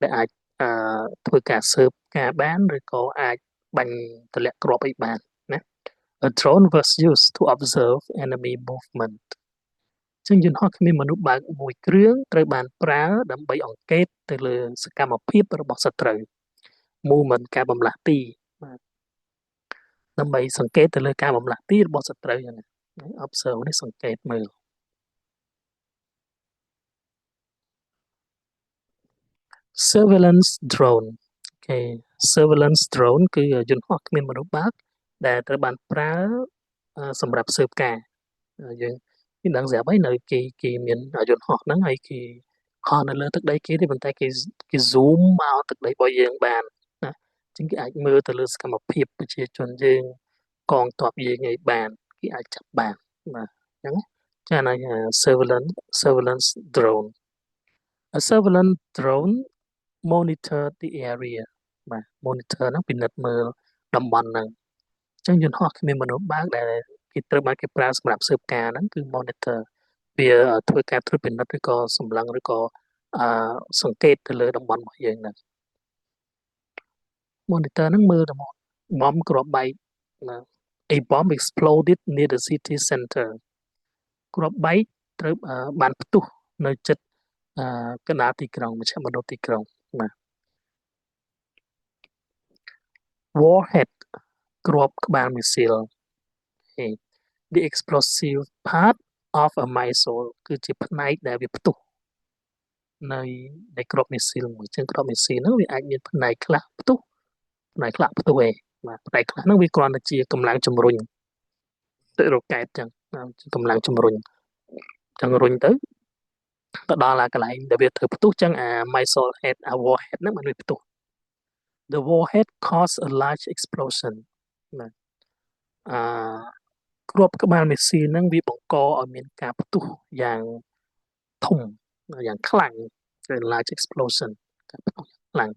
ដែលអាចធ្វើការស៊ើបការបានឬក៏អាចបាញ់ទម្លាក់គ្រាប់អីបានណា A drone was used to observe enemy movement ចឹងយន្តហោះគ្មានមនុស្សបើកមួយគ្រឿងត្រូវបានប្រើដើម្បីអង្កេតទៅលើសកម្មភាពរបស់សត្រូវ movement ការបំលាស់ទីបាទដើម្បីសង្កេតទៅលើការបំលាស់ទីរបស់សត្រូវយ៉ាងណា observe នេះសង្កេតមើល surveillance drone អូខេ surveillance drone គឺយន្តហោះគ្មានមនុស្សបើកដែលត្រូវបានប្រើសម្រាប់ស៊ើបការយើងមានដឹងស្រាប់ហើយនៅគេមានយន្តហោះហ្នឹងហើយគេហោះនៅលើទឹកដីគេទេប៉ុន្តែគេ zoom មកទឹកដីរបស់យើងបានណាអញ្ចឹងគេអាចមើលទៅលើសកម្មភាពប្រជាជនយើងកងទ័ពយើងឲ្យបានគេអាចចាប់បានបាទអញ្ចឹងចាណា surveillance drone a surveillance drone monitor the area បាទ monitor ហ្នឹងពិនិត្យមើលតំបន់ហ្នឹងអញ្ចឹងយន្តហោះគ្មានមនុស្សបើកដែលគេត្រូវបានគេប្រើសម្រាប់ស៊ើបការហ្នឹងគឺ monitor វាធ្វើការត្រួតពិនិត្យឬក៏សម្លឹងឬក៏សង្កេតទៅលើតំបន់របស់យើងហ្នឹង monitor ហ្នឹងមើលតែមកបំគ្រាប់បែកណា A bomb exploded near the city center គ្រាប់បែកត្រូវបានផ្ទុះនៅជិតកណ្ដាលទីក្រុងមជ្ឈមណ្ឌលទីក្រុងបាទ warhead គ្រាប់ក្បាលមីស៊ីល the explosive part of a missile គឺជាផ្នែកដែលវាផ្ទុះនៃគ្រាប់មីស៊ីលមួយអញ្ចឹងគ្រាប់មីស៊ីលហ្នឹងវាអាចមានផ្នែកខ្លះផ្ទុះផ្នែកខ្លះផ្ទុះឯងបាទផ្នែកខ្លះហ្នឹងវាគ្រាន់តែជាកម្លាំងជំរុញទៅរ៉ុកែតអញ្ចឹងកម្លាំងជំរុញអញ្ចឹងរុញទៅដល់កន្លែងដែលវាត្រូវផ្ទុះអញ្ចឹងmissile head warhead ហ្នឹងมันវាផ្ទុះ the warhead caused a large explosion ណាគ្រាប់ក្បាលមីស៊ីលហ្នឹងវាបង្កឲ្យមានការផ្ទុះយ៉ាងធំយ៉ាងខ្លាំងគឺ large explosion ការផ្ទុះខ្លាំង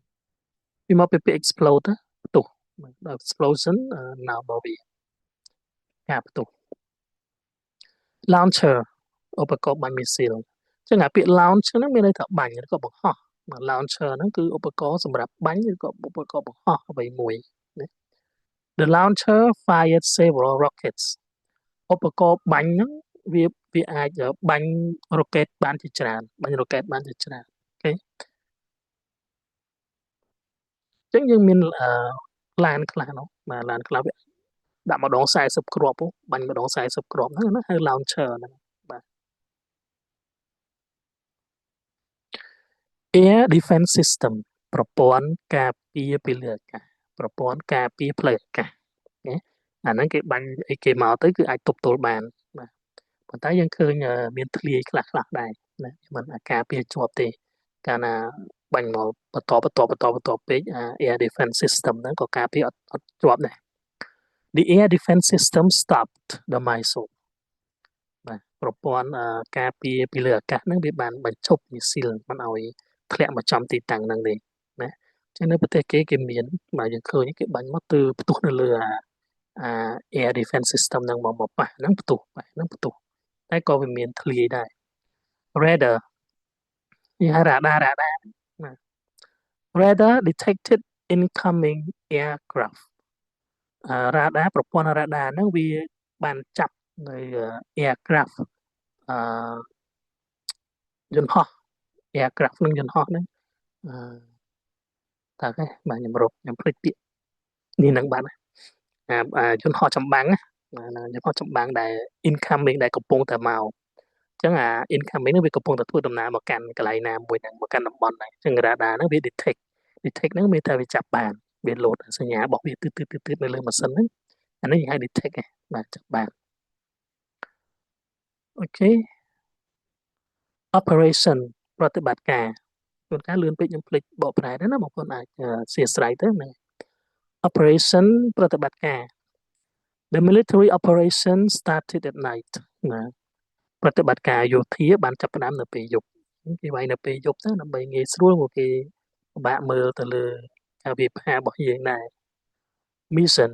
វាមកពីពាក្យ explode ផ្ទុះដល់ explosion ណៅមកវាការផ្ទុះ launcher ឧបករណ៍បាញ់មីស៊ីលអញ្ចឹងពាក្យ launch ហ្នឹងមានន័យថាបាញ់ឬក៏បង្ហោះ launcher ហ្នឹងគឺឧបករណ៍សម្រាប់បាញ់ឬក៏ឧបករណ៍បង្ហោះអ្វីមួយណា The launcher fired several rockets ឧបករណ៍បាញ់ហ្នឹងវាអាចបាញ់រ៉ុកែតបានជាច្រើនបាញ់រ៉ុកែតបានជាច្រើនអូខេអញ្ចឹងយើងមានឡានខ្លះនោះបាទឡានខ្លះវាដាក់ម្ដង40គ្រាប់បាញ់ម្ដង40គ្រាប់ហ្នឹងណាហៅ launcher ហ្នឹងបាទ Air Defense System ប្រព័ន្ធការពារពីលើអាកាសប្រព័ន្ធការពារផ្លូវអាកាសណាអាហ្នឹងគេបាញ់អីគេមកទៅគឺអាចទប់ទល់បានបាទប៉ុន្តែយើងឃើញមានធ្លាយខ្លះដែរណាមិនអាការពារជាប់ទេកាលណាបាញ់មកបន្តពេកair defense system ហ្នឹងក៏ការពារអត់ជាប់ដែរ The air defense system stopped the missile បាទប្រព័ន្ធការពារពីលើអាកាសហ្នឹងវាបានបញ្ឈប់មីស៊ីលមិនឲ្យធ្លាក់មកចំទីតាំងហ្នឹងទេណាចឹងនៅប្រទេសគេមានបាទយើងឃើញគេបាញ់មកទៅផ្ទុះនៅលើair defense system ហ្នឹងមកប៉ះហ្នឹងផ្ទុះហ្នឹងផ្ទុះតែក៏វាមានធ្លាយដែរ radar នេះហៅ radar ណា radar detected incoming aircraft radar ប្រព័ន្ធ radar ហ្នឹងវាបានចាប់នៅ aircraft អឺយន្តហោះ aircraft នឹងយន្តហោះហ្នឹងអឺតើគេបាទខ្ញុំភ្លេចពាក្យនេះនឹងបានយន្តហោះចម្បាំងណាយន្តហោះចម្បាំងដែល incoming ដែលកំពុងតែមកអញ្ចឹងincoming ហ្នឹងវាកំពុងតែធ្វើដំណើរមកកាន់កន្លែងណាមួយហ្នឹងមកកាន់តំបន់ហ្នឹងអញ្ចឹង radar ហ្នឹងវា detect ហ្នឹងមានតែវាចាប់បានវាលោតសញ្ញារបស់វាទឺនៅលើម៉ាស៊ីនហ្នឹងអានេះគេហៅ detect ឯងបាទចាប់បានអូខេ operation ប្រតិបត្តិការជួនកាលលឿនពេកខ្ញុំភ្លេចបកប្រែទៅណាបងប្អូនអាចអធិស្ឋានទៅហ្នឹង operation ប្រតិបត្តិការ The military operation started at night ណាប្រតិបត្តិការយោធាបានចាប់ផ្ដើមនៅពេលយប់គេវាយនៅពេលយប់ទៅដើម្បីងាយស្រួលមកគេពិបាកមើលទៅលើការវាយប្រហាររបស់យើងដែរ mission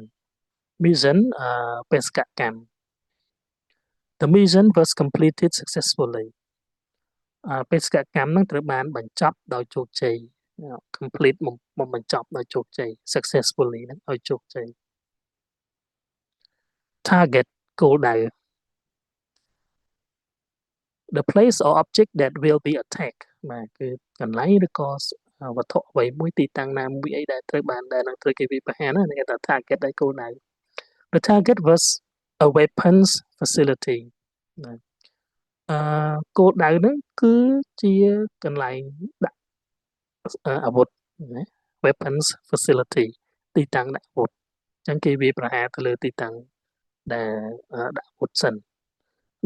បេសកកម្ម The mission was completed successfully បេសកកម្មនឹងត្រូវបានបញ្ចប់ដោយជោគជ័យ complete មកបញ្ចប់ដោយជោគជ័យ successfully នឹងឲ្យជោគជ័យ target គោលដៅ the place or object that will be attacked បាទគឺកន្លែងឬក៏វត្ថុអ្វីមួយទីតាំងណាមួយអីដែលត្រូវបានដែលនឹងត្រូវគេវាយប្រហារណាគេថា target ដែលគោលដៅ the target was a weapons facility ណាគោលដៅហ្នឹងគឺជាកន្លែងដាក់អាវុធណា weapons facility ទីតាំងដាក់អាវុធអញ្ចឹងគេវាយប្រហារទៅលើទីតាំងដែលដាក់អាវុធសិន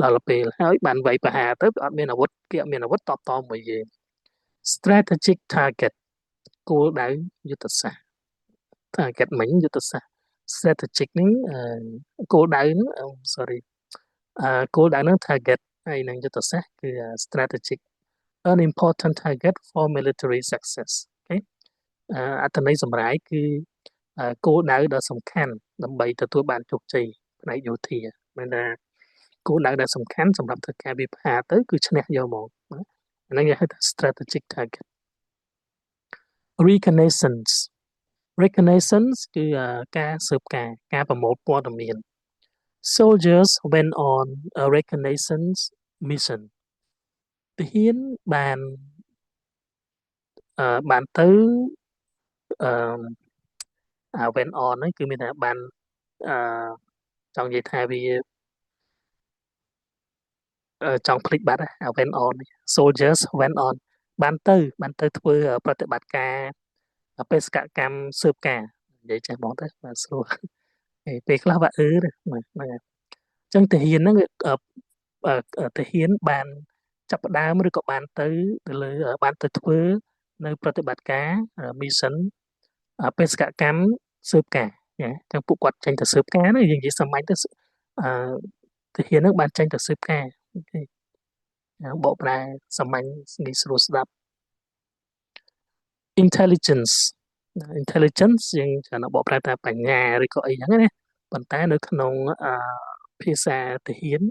ដល់ពេលហើយបានវាយប្រហារទៅគេអត់មានអាវុធតបមួយយើង strategic target គោលដៅយុទ្ធសាស្ត្រ target មិញយុទ្ធសាស្ត្រ strategic ហ្នឹងគោលដៅហ្នឹងsorry គោលដៅហ្នឹង target ហើយនឹងយុទ្ធសាស្ត្រគឺ strategic an important target for military success អូខេអត្ថន័យសម្រាប់គឺគោលដៅដ៏សំខាន់ដើម្បីទទួលបានជោគជ័យផ្នែកយោធាមានថាគោលដៅដែលសំខាន់សម្រាប់ធ្វើការវាយប្រហារទៅគឺឈ្នះយកមកអាហ្នឹងគេហៅថា strategic target reconnaissance គឺការស៊ើបការប្រមូលព័ត៌មាន soldiers went on a reconnaissance mission ទាហានបានទៅwent on ហ្នឹងគឺមានថាបានចង់និយាយថាវាចង់ភ្លេចបាត់went on soldiers went on បានទៅធ្វើប្រតិបត្តិការបេសកកម្មស៊ើបការនិយាយចេះហ្មងទៅបាទស្រួលពេលខ្លះបាទហ្នឹងហើយអញ្ចឹងទាហានហ្នឹងទាហានបានចាប់ផ្ដើមឬក៏បានទៅលើបានទៅធ្វើនៅប្រតិបត្តិការ mission បេសកកម្មស៊ើបការណាទាំងពួកគាត់ចេញទៅស៊ើបការណាយើងនិយាយសាមញ្ញទៅទាហានហ្នឹងបានចេញទៅស៊ើបការបកប្រែសាមញ្ញងាយស្រួលស្ដាប់ intelligence យើងច្រើនបកប្រែថាបញ្ញាឬក៏អីហ្នឹងណាប៉ុន្តែនៅក្នុងភាសាទាហាន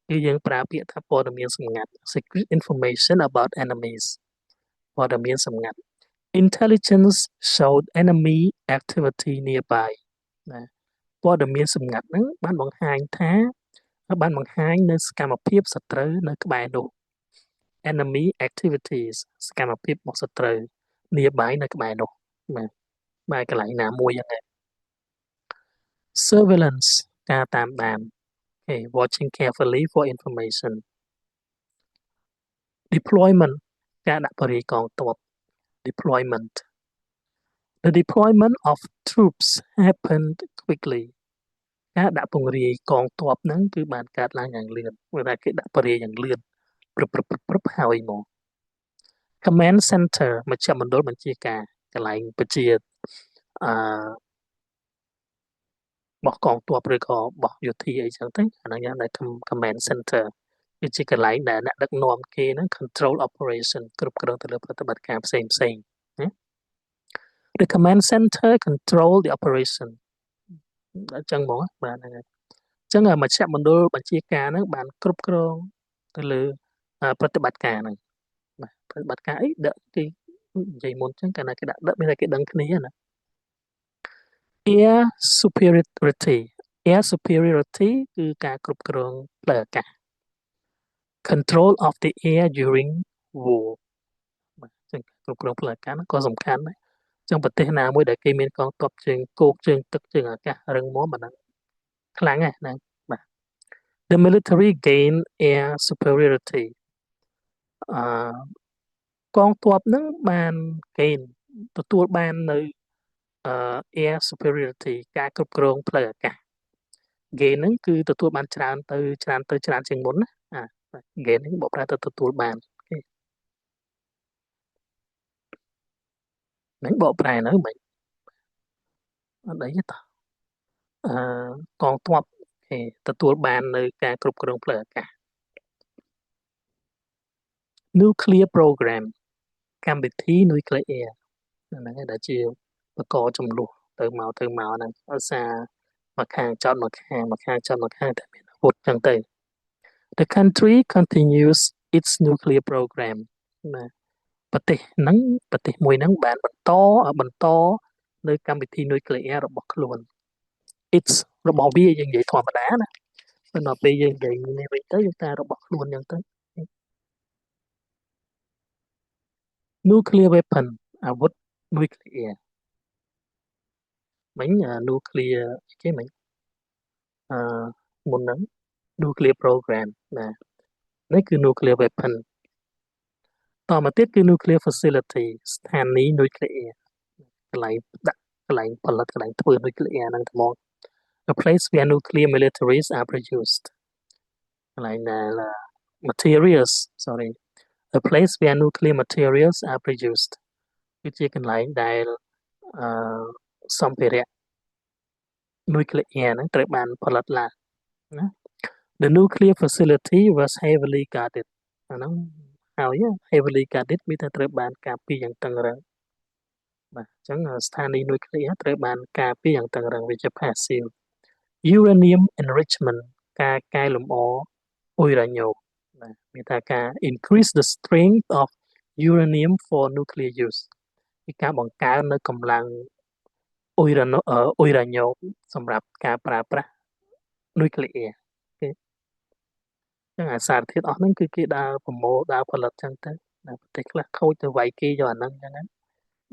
គឺយើងប្រើពាក្យថាព័ត៌មានសម្ងាត់ secret information about enemies ព័ត៌មានសម្ងាត់ intelligence showed enemy activity nearby ណាព័ត៌មានសម្ងាត់ហ្នឹងបានបង្ហាញនៅសកម្មភាពសត្រូវនៅក្បែរនោះ enemy activities សកម្មភាពរបស់សត្រូវ nearby នៅក្បែរនោះបាទកន្លែងណាមួយហ្នឹង surveillance ការតាមដាន watching carefully for information deployment ការដាក់បរិយាកងទ័ព deployment the deployment of troops happened quickly ការដាក់ពង្រាយកងទ័ពហ្នឹងគឺបានកើតឡើងយ៉ាងលឿនព្រោះតែគេដាក់បរិយាយ៉ាងលឿនព្រឹបហើយមក command center មជ្ឈមណ្ឌលបញ្ជាការកន្លែងបញ្ជាបោះកងទ័ពឬក៏បោះយោធាអីចឹងទៅអាហ្នឹងយ៉ាងដែល command center គឺជាកន្លែងដែលអ្នកដឹកនាំគេហ្នឹង control operation គ្រប់គ្រងទៅលើប្រតិបត្តិការផ្សេងណា The command center control the operation អញ្ចឹងហ្មងបាទហ្នឹងហើយអញ្ចឹងមជ្ឈមណ្ឌលបញ្ជាការហ្នឹងបានគ្រប់គ្រងទៅលើប្រតិបត្តិការហ្នឹងបាទប្រតិបត្តិការអីដឹកគេនិយាយមុនអញ្ចឹងកាលណាគេដាក់ដឹកមានតែគេដឹងគ្នាណា air superiority air superiority គឺការគ្រប់គ្រងផ្លូវអាកាស control of the air during war បាទអញ្ចឹងគ្រប់គ្រងផ្លូវអាកាសហ្នឹងក៏សំខាន់ដែរអញ្ចឹងប្រទេសណាមួយដែលគេមានកងទ័ពជើងគោកជើងទឹកជើងអាកាសរឹងមាំអាហ្នឹងខ្លាំងណាស់ហ្នឹងបាទ The military gain air superiority អឺកងទ័ពហ្នឹងបាន gain ទទួលបាននៅair superiority ការគ្រប់គ្រងផ្លូវអាកាស gain ហ្នឹងគឺទទួលបានច្រើនជាងមុនណាgain ហ្នឹងបកប្រែទៅទទួលបានហ្នឹងបកប្រែនៅមិនអត់អីទេតអឺកងទ័ពគេទទួលបាននៅការគ្រប់គ្រងផ្លូវអាកាស nuclear program កម្មវិធីនុយក្លេអ៊ែរហ្នឹងឯងដែលជាបកចំនួនទៅមកហ្នឹងឧស្សាហ៍មកខាងចោតមកខាងចោតមកខាងតែមានអាវុធចឹងទៅ The country continues its nuclear program ណាប្រទេសហ្នឹងប្រទេសមួយហ្នឹងបានបន្តនៅកម្មវិធីនុយក្លេអ៊ែររបស់ខ្លួន its របស់វាយើងនិយាយធម្មតាណាប៉ុន្តែពេលយើងនិយាយនេះវិញទៅយើងថារបស់ខ្លួនចឹងទៅ nuclear weapon អាវុធនុយក្លេអ៊ែរមិញ nuclear គេមិញអឺមុនហ្នឹង nuclear program ណានេះគឺ nuclear weapon តមកទៀតគឺ nuclear facility ស្ថានីយ៍នុយក្លេអ៊ែរកន្លែងដាក់កន្លែងផលិតកន្លែងធ្វើនុយក្លេអ៊ែរហ្នឹងទៅមក a place where nuclear militaries are produced កន្លែងដែល materials sorry a place where nuclear materials are produced គឺជាកន្លែងដែលអឺសម្ភារៈនុយក្លេអ៊ែរហ្នឹងត្រូវបានផលិតឡើងណា The nuclear facility was heavily guarded អាហ្នឹងហើយ heavily guarded មានតែត្រូវបានការពារយ៉ាងតឹងរ៉ឹងបាទអញ្ចឹងស្ថានីយ៍នុយក្លេអ៊ែរត្រូវបានការពារយ៉ាងតឹងរ៉ឹងវាជា passive uranium enrichment ការកែលម្អអ៊ុយរ៉ាញ៉ូមបាទមានថាការ increase the strength of uranium for nuclear use គឺការបង្កើននៅកម្លាំងអ៊ុយរ៉ាញ៉ូមសម្រាប់ការប្រើប្រាស់នុយក្លេអ៊ែរគេចឹងអាសារធាតុអស់ហ្នឹងគឺគេដើរប្រមូលដើរផលិតចឹងទៅប្រទេសខ្លះខូចទៅវាយគេយកអាហ្នឹងចឹងណា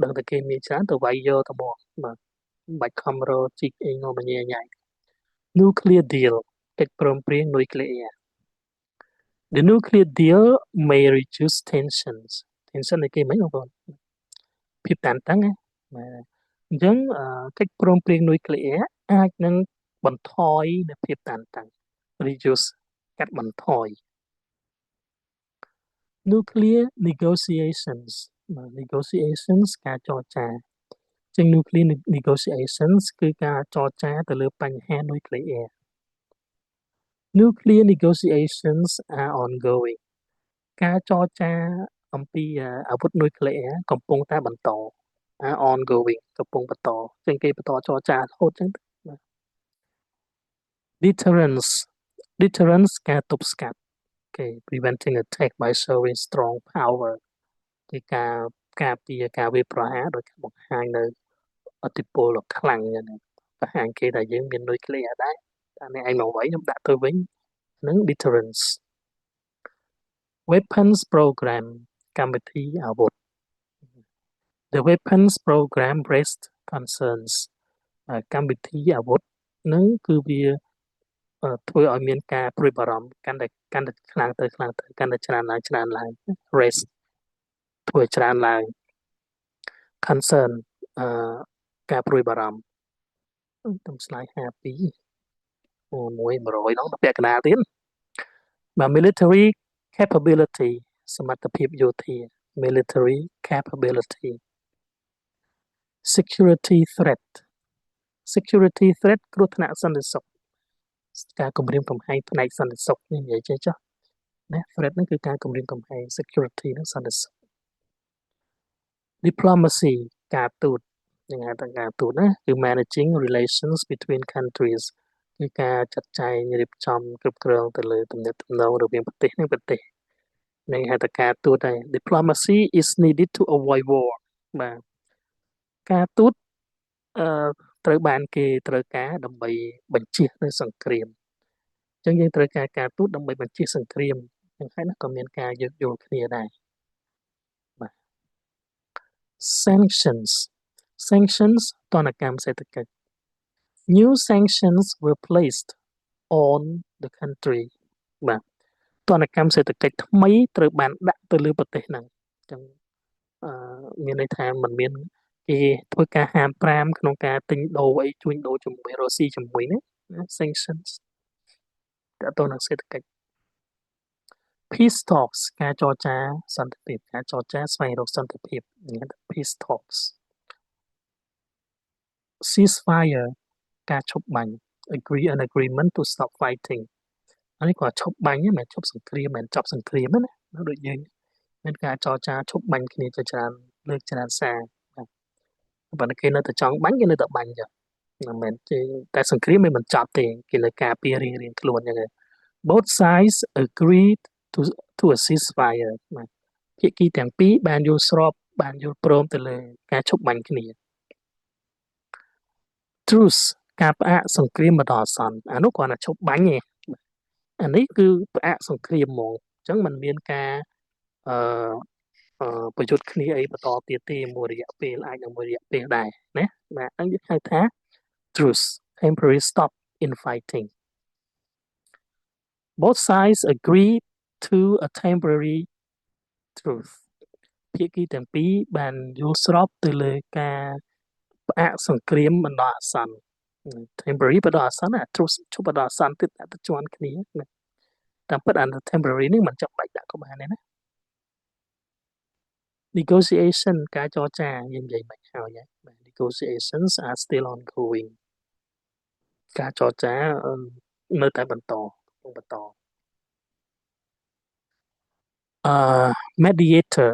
ដឹងតែគេមានច្រើនទៅវាយយកទៅមកបាទបាច់ខំរកជីកអីងមញ៉ៃញ៉ៃ nuclear deal កិច្ចព្រមព្រៀងនុយក្លេអ៊ែរ The nuclear deal may reduce tensions tension នេះគេមិនបងប្អូនភាពតានតឹងណាបាទអញ្ចឹងកិច្ចព្រមព្រៀងនុយក្លេអ៊ែរអាចនឹងបន្ថយនៅភាពតានតឹង reduce កាត់បន្ថយ nuclear negotiations negotiations ការចរចាចឹង nuclear negotiations គឺការចរចាទៅលើបញ្ហានុយក្លេអ៊ែរ nuclear negotiations are ongoing ការចរចាអំពីអាវុធនុយក្លេអ៊ែរកំពុងតែបន្ត are ongoing កំពុងបន្តចឹងគេបន្តចរចារហូតចឹង deterrence deterrence ការទប់ស្កាត់គេ preventing attack by showing strong power គឺការពារការវាយប្រហារដោយការបង្ហាញនៅឥទ្ធិពលដ៏ខ្លាំងចឹងបង្ហាញគេថាយើងមាននុយក្លេអ៊ែរដែរតែអ្នកឯងមកវិញខ្ញុំដាក់ទៅវិញនឹង deterrence weapons program កម្មវិធីអាវុធ The weapons program raised concerns កម្មវិធីអាវុធនឹងគឺវាធ្វើឲ្យមានការព្រួយបារម្ភកាន់តែខ្លាំងទៅកាន់តែច្រើនឡើង raise ធ្វើឲ្យច្រើនឡើង concern អឺការព្រួយបារម្ភតាម slide 52អូ100ដល់ពាក់កណ្ដាលទៀតបាទ military capability សមត្ថភាពយោធា military capability security threat គ្រោះថ្នាក់សន្តិសុខការគម្រាមកំហែងផ្នែកសន្តិសុខនេះនិយាយចេះចុះណា threat ហ្នឹងគឺការគម្រាមកំហែង security និងសន្តិសុខ diplomacy ការទូតយ៉ាងហៅថាការទូតណាគឺ managing relations between countries គឺការចាត់ចែងរៀបចំគ្រប់គ្រងទៅលើទំនាក់ទំនងរវាងប្រទេសនិងប្រទេសនេះហៅថាការទូតហើយ diplomacy is needed to avoid war បាទការទូត ត្រូវបានគេត្រូវការដើម្បីបញ្ជៀសនៅសង្គ្រាមអញ្ចឹងយើងត្រូវការការទូតដើម្បីបញ្ជៀសសង្គ្រាមយ៉ាងហោចណាស់ក៏មានការយោគយល់គ្នាដែរបាទ sanctions sanctions ទណ្ឌកម្មសេដ្ឋកិច្ច new sanctions were placed on the country បាទទណ្ឌកម្មសេដ្ឋកិច្ចថ្មីត្រូវបានដាក់ទៅលើប្រទេសហ្នឹងអញ្ចឹងមានន័យថាมันមានគេធ្វើការហាម5ក្នុងការទិញដូរអីជួញដូរជាមួយរុស្ស៊ីជាមួយណា sanctions តើតើនឹងសេដ្ឋកិច្ច peace talks ការចរចាសន្តិភាពការចរចាស្វែងរកសន្តិភាព peace talks ceasefire ការឈប់បាញ់ agree an agreement to stop fighting អានេះគាត់ឈប់បាញ់មិនឈប់សង្គ្រាមមិនចប់សង្គ្រាមណាដូចយើងមានការចរចាឈប់បាញ់គ្នាជាច្រើនលើកច្រើនសារប៉ុន្តែគេនៅតែចង់បាញ់គេនៅតែបាញ់ចឹងមិនមែនទេតែសង្គ្រាមមិនចប់ទេគេនៅការពាររៀងៗខ្លួនចឹង both sides agreed to a ceasefire ភាគីទាំងពីរបានយល់ស្របបានយល់ព្រមទៅលើការឈប់បាញ់គ្នា truce ការផ្អាកសង្គ្រាមបណ្ដោះអាសន្នអានោះគាត់ថាឈប់បាញ់ឯងអានេះគឺផ្អាកសង្គ្រាមហ្មងអញ្ចឹងมันមានការអឺប្រយុទ្ធគ្នាអីបន្តទៀតទេមួយរយៈពេលអាចនឹងមួយរយៈពេលដែរណាបាទហ្នឹងគេហៅថា truce temporary stop in fighting both sides agree to a temporary truce ភាគីទាំងពីរបានយល់ស្របទៅលើការផ្អាកសង្គ្រាមបណ្ដោះអាសន្ន temporary បណ្ដោះអាសន្ន truce ឈប់បណ្ដោះអាសន្នទៅជាន់គ្នាតាមពិតអា temporary នេះមិនចាំបាច់ដាក់ក៏បានដែរណា negotiation ការចរចាយើងនិយាយមិនហើយបាទ negotiations are still ongoing ការចរចានៅតែបន្តmediator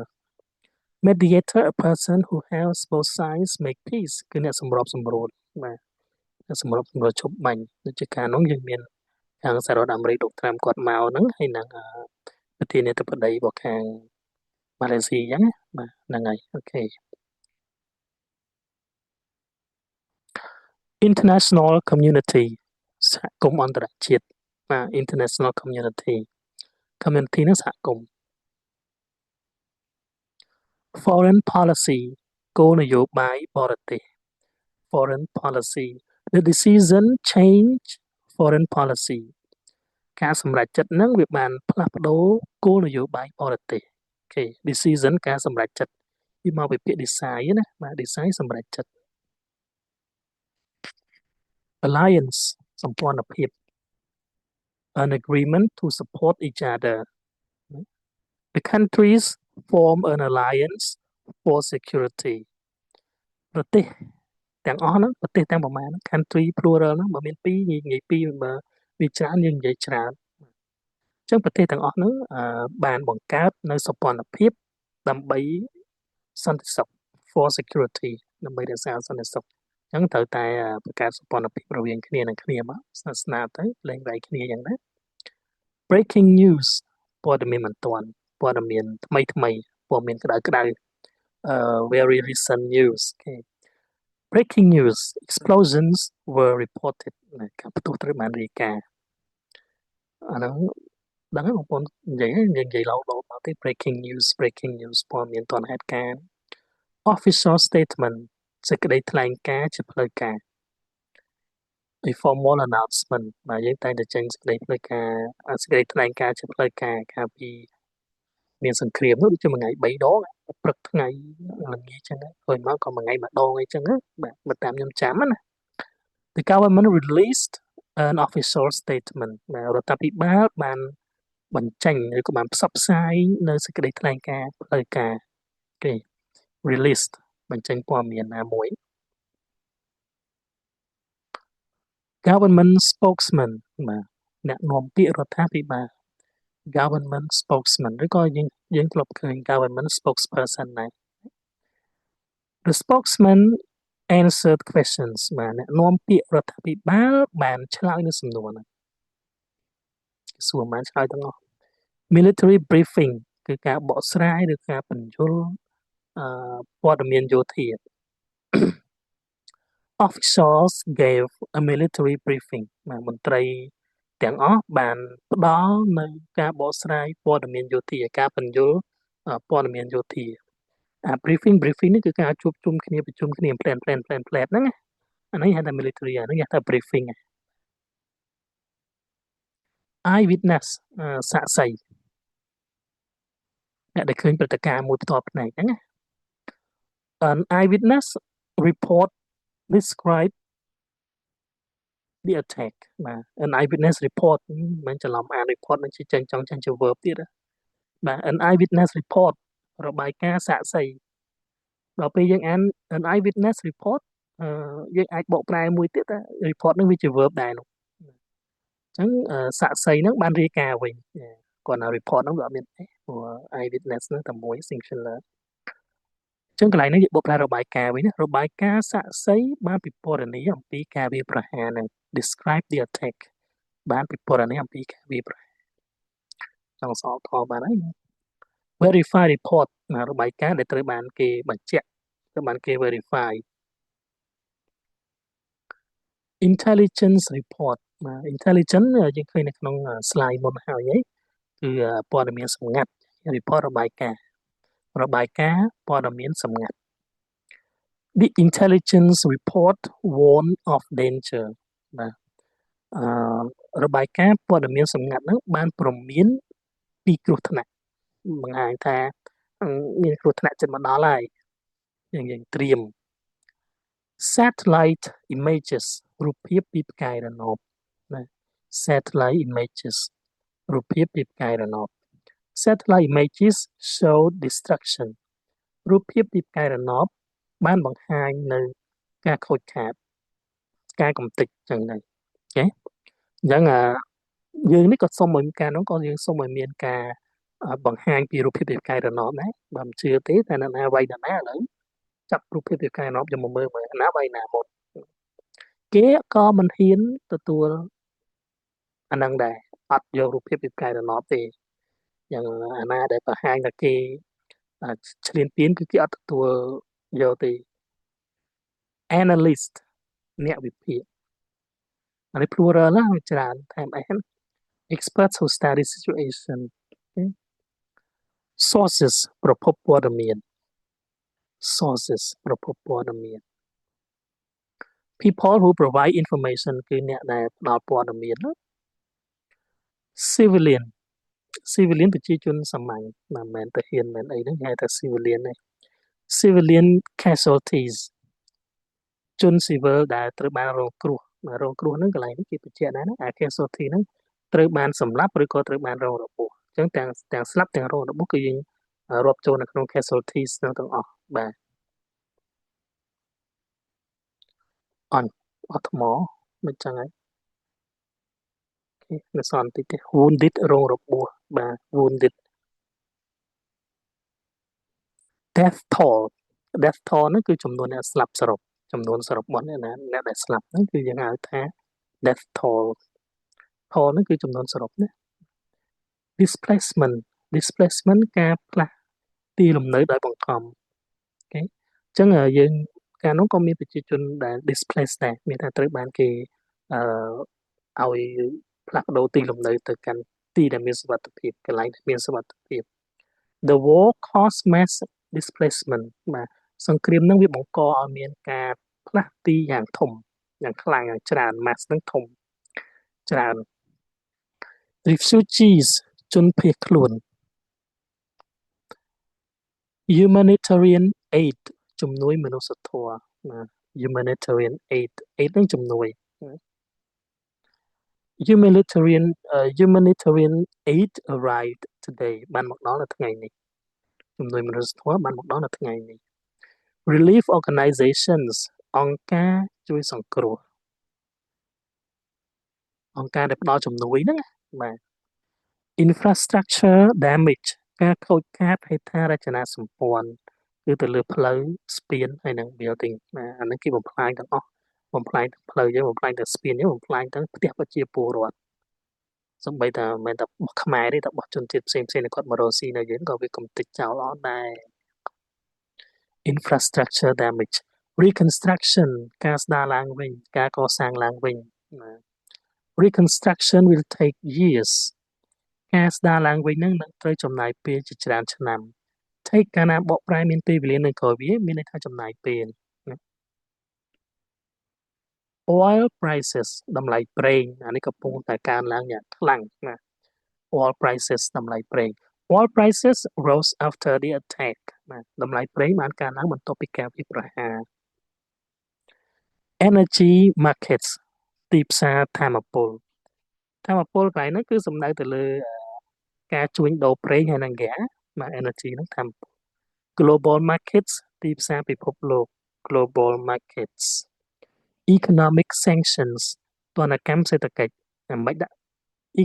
mediator a person who helps both sides make peace គឺអ្នកសម្របសម្រួលបាទអ្នកសម្របសម្រួលឈប់បាញ់ដូចជាការនោះយើងមានខាងសហរដ្ឋអាមេរិកលោកត្រាំគាត់មកហ្នឹងហើយនឹងប្រធានាធិបតីរបស់ខាងម៉ាឡេស៊ីអញ្ចឹងបាទហ្នឹងហើយអូខេ international community សហគមន៍អន្តរជាតិបាទ international community ហ្នឹងសហគមន៍ foreign policy គោលនយោបាយបរទេស foreign policy the decision change foreign policy ការសម្រេចចិត្តហ្នឹងវាបានផ្លាស់ប្ដូរគោលនយោបាយបរទេសអូខេ decision ការសម្រេចចិត្តវាមកពីពាក្យ decide ណាបាទ decide សម្រេចចិត្ត alliance សម្ព័ន្ធភាព an agreement to support each other the countries form an alliance for security ប្រទេសទាំងអស់ហ្នឹងប្រទេសទាំងប្រមាណ country plural ហ្នឹងបើមាន2និយាយ2បើវាច្រើនយើងនិយាយច្រើនអញ្ចឹងប្រទេសទាំងអស់ហ្នឹងបានបង្កើតនៅសម្ព័ន្ធភាពដើម្បីសន្តិសុខ for security ដើម្បីរក្សាសន្តិសុខអញ្ចឹងត្រូវតែបង្កើតសម្ព័ន្ធភាពរវាងគ្នានឹងគ្នាមកស្នាទៅលែងវាយគ្នាអញ្ចឹងណា breaking news ព័ត៌មានបន្ទាន់ព័ត៌មានថ្មីព័ត៌មានក្តៅvery recent news គេ breaking news explosions were reported ការផ្ទុះត្រូវបានរាយការណ៍អាហ្នឹងដឹងហើយបងប្អូននិយាយឡោមកទេ breaking news ព័ត៌មានទាន់ហេតុការណ៍ official statement សេចក្តីថ្លែងការណ៍ជាផ្លូវការ a formal announcement បាទយើងតែងតែចេញសេចក្តីថ្លែងការណ៍ជាផ្លូវការកាលពីមានសង្គ្រាមនោះដូចជាមួយថ្ងៃ3ដងព្រឹកថ្ងៃល្ងាចចឹងហើយមកក៏មួយថ្ងៃម្ដងអីចឹងបាទបើតាមខ្ញុំចាំណា The government released an official statement រដ្ឋាភិបាលបានបញ្ចេញឬក៏បានផ្សព្វផ្សាយនៅសេចក្តីថ្លែងការណ៍ផ្លូវការគេ released បញ្ចេញព័ត៌មានណាមួយ government spokesman បាទអ្នកនាំពាក្យរដ្ឋាភិបាល government spokesman ឬក៏យើងធ្លាប់ឃើញ government spokesperson ដែរ The spokesman answered questions បាទអ្នកនាំពាក្យរដ្ឋាភិបាលបានឆ្លើយនៅសំណួរហ្នឹងសួរបានឆ្លើយទាំងអស់ military briefing គឺការបកស្រាយឬការបញ្យល់ព័ត៌មានយោធា officials gave a military briefing មន្ត្រីទាំងអស់បានផ្ដល់នៅការបកស្រាយព័ត៌មានយោធាការពន្យល់ព័ត៌មានយោធាbriefing នេះគឺការជួបជុំគ្នាប្រជុំគ្នា plan ហ្នឹងណាអានេះហៅថា military អានេះហៅថា briefing eye witness សាក្សីអ្នកដែលឃើញព្រឹត្តិការណ៍មួយផ្ទាល់ភ្នែកហ្នឹងណា an eyewitness report describe the attack បាទ an eyewitness report មិនច្រឡំអាន report នឹងជាចង់ជា verb ទៀតបាទ an eyewitness report របាយការណ៍សាក្សីដល់ពេលយើងអាន an eyewitness report យើងអាចបកប្រែមួយទៀតថា report នឹងវាជា verb ដែរនោះអញ្ចឹងសាក្សីហ្នឹងបានរាយការណ៍វិញគាត់ណា report ហ្នឹងវាអត់មានទេព្រោះ eyewitness ហ្នឹងតែមួយ singular អញ្ចឹងកន្លែងនេះយើងបកប្រែរបាយការណ៍វិញណារបាយការណ៍សាក្សីបានពិពណ៌នាអំពីការវាយប្រហារហ្នឹង describe the attack បានពិពណ៌នាអំពីការវាយប្រហារចង់សល់ថបានហើយ verify report របាយការណ៍ដែលត្រូវបានគេបញ្ជាក់ត្រូវបានគេ verify intelligence report intelligence យើងឃើញនៅក្នុង slide មុនហើយគឺព័ត៌មានសម្ងាត់ report របាយការណ៍ព័ត៌មានសម្ងាត់ the intelligence report warn of danger បាទរបាយការណ៍ព័ត៌មានសម្ងាត់ហ្នឹងបានព្រមានពីគ្រោះថ្នាក់បង្ហាញថាមានគ្រោះថ្នាក់ជិតមកដល់ហើយយើងត្រៀម satellite images រូបភាពពីផ្កាយរណបណា satellite images រូបភាពពីផ្កាយរណប satellite images show destruction រូបភាពពីផ្កាយរណបបានបង្ហាញនៅការខូចខាតការកំទេចចឹងទៅអូខេអញ្ចឹងយើងនេះក៏សុំឲ្យការនោះក៏យើងសុំឲ្យមានការបង្ហាញពីរូបភាពពីផ្កាយរណបដែរបើមិនជឿទេតែអ្នកណាវាយអ្នកណាឥឡូវចាប់រូបភាពពីផ្កាយរណបយកមកមើលណាវាយណាមុនគេក៏មិនហ៊ានទទួលអានឹងដែរអត់យករូបភាពពីផ្កាយរណបទេយ៉ាងអាណាដែលបង្ហាញថាគេឈ្លានពានគឺគេអត់ទទួលយកទេ analyst អ្នកវិភាគអានេះ plural ណាច្រើនថែម n experts who study situation sources ប្រភពព័ត៌មាន sources ប្រភពព័ត៌មាន people who provide information គឺអ្នកដែលផ្ដល់ព័ត៌មាន civilian ប្រជាជនសាមញ្ញមិនមែនទៅហ៊ានមែនអីហ្នឹងហៅថា civilian ទេ civilian casualties ជនស៊ីវិលដែលត្រូវបានរងគ្រោះហ្នឹងកន្លែងនេះគេបញ្ជាក់ដែរណាអា casualty ហ្នឹងត្រូវបានសម្លាប់ឬក៏ត្រូវបានរងរបួសអញ្ចឹងទាំងស្លាប់ទាំងរងរបួសគឺយើងរាប់ចូលនៅក្នុង casualties ទាំងអស់បាទអត់ថ្មមិនចឹងហើយនៅសល់បន្តិចទេ wounded រងរបួសបាទ wounded death toll ហ្នឹងគឺចំនួនអ្នកស្លាប់សរុបចំនួនសរុបរបស់អ្នកដែលស្លាប់ហ្នឹងគឺយើងហៅថា death toll ហ្នឹងគឺចំនួនសរុបណា displacement ការផ្លាស់ទីលំនៅដោយបង្ខំអូខេអញ្ចឹងយើងកាលនោះក៏មានប្រជាជនដែល displace ដែរមានថាត្រូវបានគេឲ្យផ្លាស់ប្ដូរទីលំនៅទៅកាន់ទីដែលមានសុវត្ថិភាពកន្លែងដែលមានសុវត្ថិភាព the war caused mass displacement បាទសង្គ្រាមនឹងវាបង្កឲ្យមានការផ្លាស់ទីយ៉ាងធំយ៉ាងខ្លាំងយ៉ាងច្រើន mass នឹងធំច្រើន refugees ជនភៀសខ្លួន humanitarian aid ជំនួយមនុស្សធម៌ណា humanitarian aid នឹងជំនួយ humanitarian aid arrived today បានមកដល់នៅថ្ងៃនេះជំនួយមនុស្សធម៌បានមកដល់នៅថ្ងៃនេះ relief organizations អង្គការជួយសង្គ្រោះអង្គការដែលផ្ដល់ជំនួយហ្នឹងបាទ infrastructure damage ការខូចខាតហេដ្ឋារចនាសម្ព័ន្ធគឺទៅលើផ្លូវស្ពានហើយនឹង building អានេះគេបំផ្លាញទាំងអស់បំផ្លាញទាំងផ្លូវយើងបំផ្លាញទាំងស្ពានយើងបំផ្លាញទាំងផ្ទះប្រជាពលរដ្ឋសំបីតែមិនមែនតែរបស់ខ្មែរទេតែរបស់ជនជាតិផ្សេងៗគាត់មករស់ស៊ីនៅយើងក៏វាកំទេចចោលអត់ដែរ infrastructure damage reconstruction ការស្ដារឡើងវិញការកសាងឡើងវិញណា reconstruction will take years ការស្ដារឡើងវិញហ្នឹងនឹងត្រូវចំណាយពេលជាច្រើនឆ្នាំ take កាលណាបកប្រែមានពេលវេលានៅក្រោយវាមានន័យថាចំណាយពេលណា oil prices តម្លៃប្រេងអានេះកំពុងតែកើនឡើងយ៉ាងខ្លាំងណា oil prices តម្លៃប្រេង oil prices rose after the attack ណាតម្លៃប្រេងបានកើនឡើងបន្ទាប់ពីការវាយប្រហារ energy markets ទីផ្សារថាមពលកន្លែងហ្នឹងគឺសំដៅទៅលើការជួញដូរប្រេងហើយនិងហ្គាសមក energy ហ្នឹងថាមពល global markets ទីផ្សារពិភពលោក global markets economic sanctions ទណ្ឌកម្មសេដ្ឋកិច្ចមិនដាក់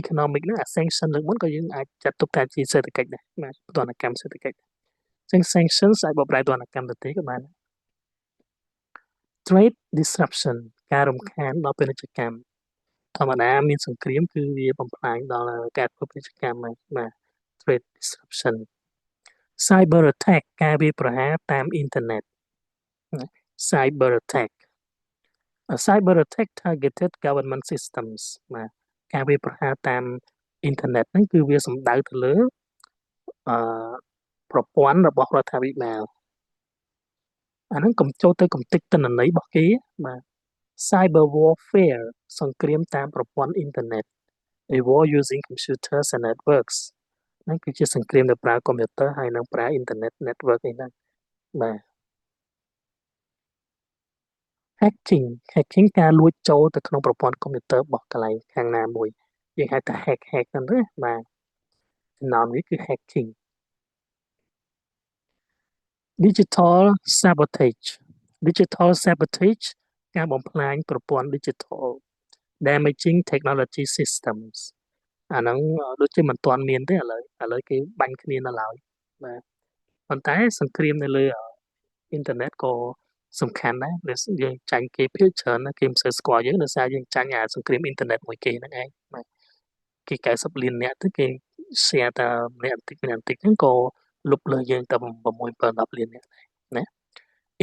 economic ហ្នឹងអា sanction លើកមុនក៏យើងអាចចាត់ទុកថាជាសេដ្ឋកិច្ចដែរណាទណ្ឌកម្មសេដ្ឋកិច្ចចឹង sanctions អាចបកប្រែទណ្ឌកម្មទៅទេក៏បាន trade disruption ការរំខានដល់ពាណិជ្ជកម្មធម្មតាមានសង្គ្រាមគឺវាបំផ្លាញដល់ការធ្វើពាណិជ្ជកម្មហ្នឹងបាទ trade disruption cyber attack ការវាយប្រហារតាមអ៊ីនធឺណិត cyber attack a cyber attack targeted government systems បាទការវាយប្រហារតាមអ៊ីនធឺណិតហ្នឹងគឺវាសំដៅទៅលើអឺប្រព័ន្ធរបស់រដ្ឋាភិបាលអាហ្នឹងកុំចូលទៅកំទេចទិន្នន័យរបស់គេបាទ cyber warfare សង្គ្រាមតាមប្រព័ន្ធអ៊ីនធឺណិត a war using computers and networks ហ្នឹងគឺជាសង្គ្រាមដែលប្រើកុំព្យូទ័រហើយនិងប្រើអ៊ីនធឺណិត network នេះហ្នឹងបាទ hacking ការលួចចូលទៅក្នុងប្រព័ន្ធកុំព្យូទ័ររបស់កន្លែងខាងណាមួយយើងហៅថា hack ហ្នឹងណាបាទចំណោមនេះគឺ hacking digital sabotage ការបំផ្លាញប្រព័ន្ធ digital damaging technology systems អាហ្នឹងដូចជាមិនទាន់មានទេឥឡូវគេបាញ់គ្នានៅឡើយបាទប៉ុន្តែសង្គ្រាមនៅលើអ៊ីនធឺណិតក៏សំខាន់ដែរដែលយើងចាញ់គេភាគច្រើនគេមិនសូវស្គាល់យើងដោយសារយើងចាញ់អាសង្គ្រាមអ៊ីនធឺណិតមួយគេហ្នឹងឯងបាទគេ90លានអ្នកទៅគេ share តែម្នាក់បន្តិចហ្នឹងក៏លុបលើយើងតែ6 7 10លានអ្នកដែរណា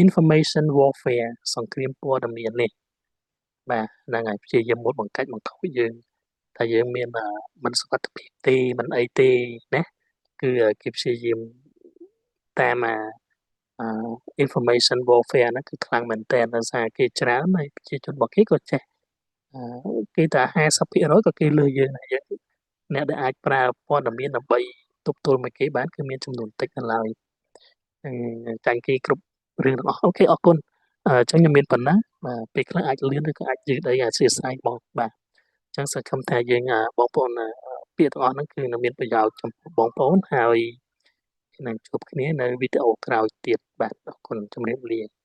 information warfare សង្គ្រាមព័ត៌មាននេះបាទហ្នឹងហើយព្យាយាមមុតបង្កាច់បង្ខូចយើងថាយើងមានមិនសុខភាពទេមិនអីទេណាគឺគេព្យាយាមតាមinformation warfare ហ្នឹងគឺខ្លាំងមែនតើដោយសារគេច្រើនហើយប្រជាជនរបស់គេក៏ចេះគេថា50%ក៏គេលើយើងដែរយើងអ្នកដែលអាចប្រើព័ត៌មានដើម្បីទប់ទល់មួយគេបានគឺមានចំនួនតិចនៅឡើយចាញ់គេគ្រប់រឿងទាំងអស់អូខេអរគុណអញ្ចឹងខ្ញុំមានប៉ុណ្ណាបាទពេលខ្លះអាចលឿនឬក៏អាចយឺតអីអធិស្ឋានបងបាទអញ្ចឹងសង្ឃឹមថាយើងបងប្អូនពាក្យទាំងអស់ហ្នឹងគឺនឹងមានប្រយោជន៍ចំពោះបងប្អូនហើយនឹងជួបគ្នានៅវីដេអូក្រោយទៀតបាទអរគុណជម្រាបលា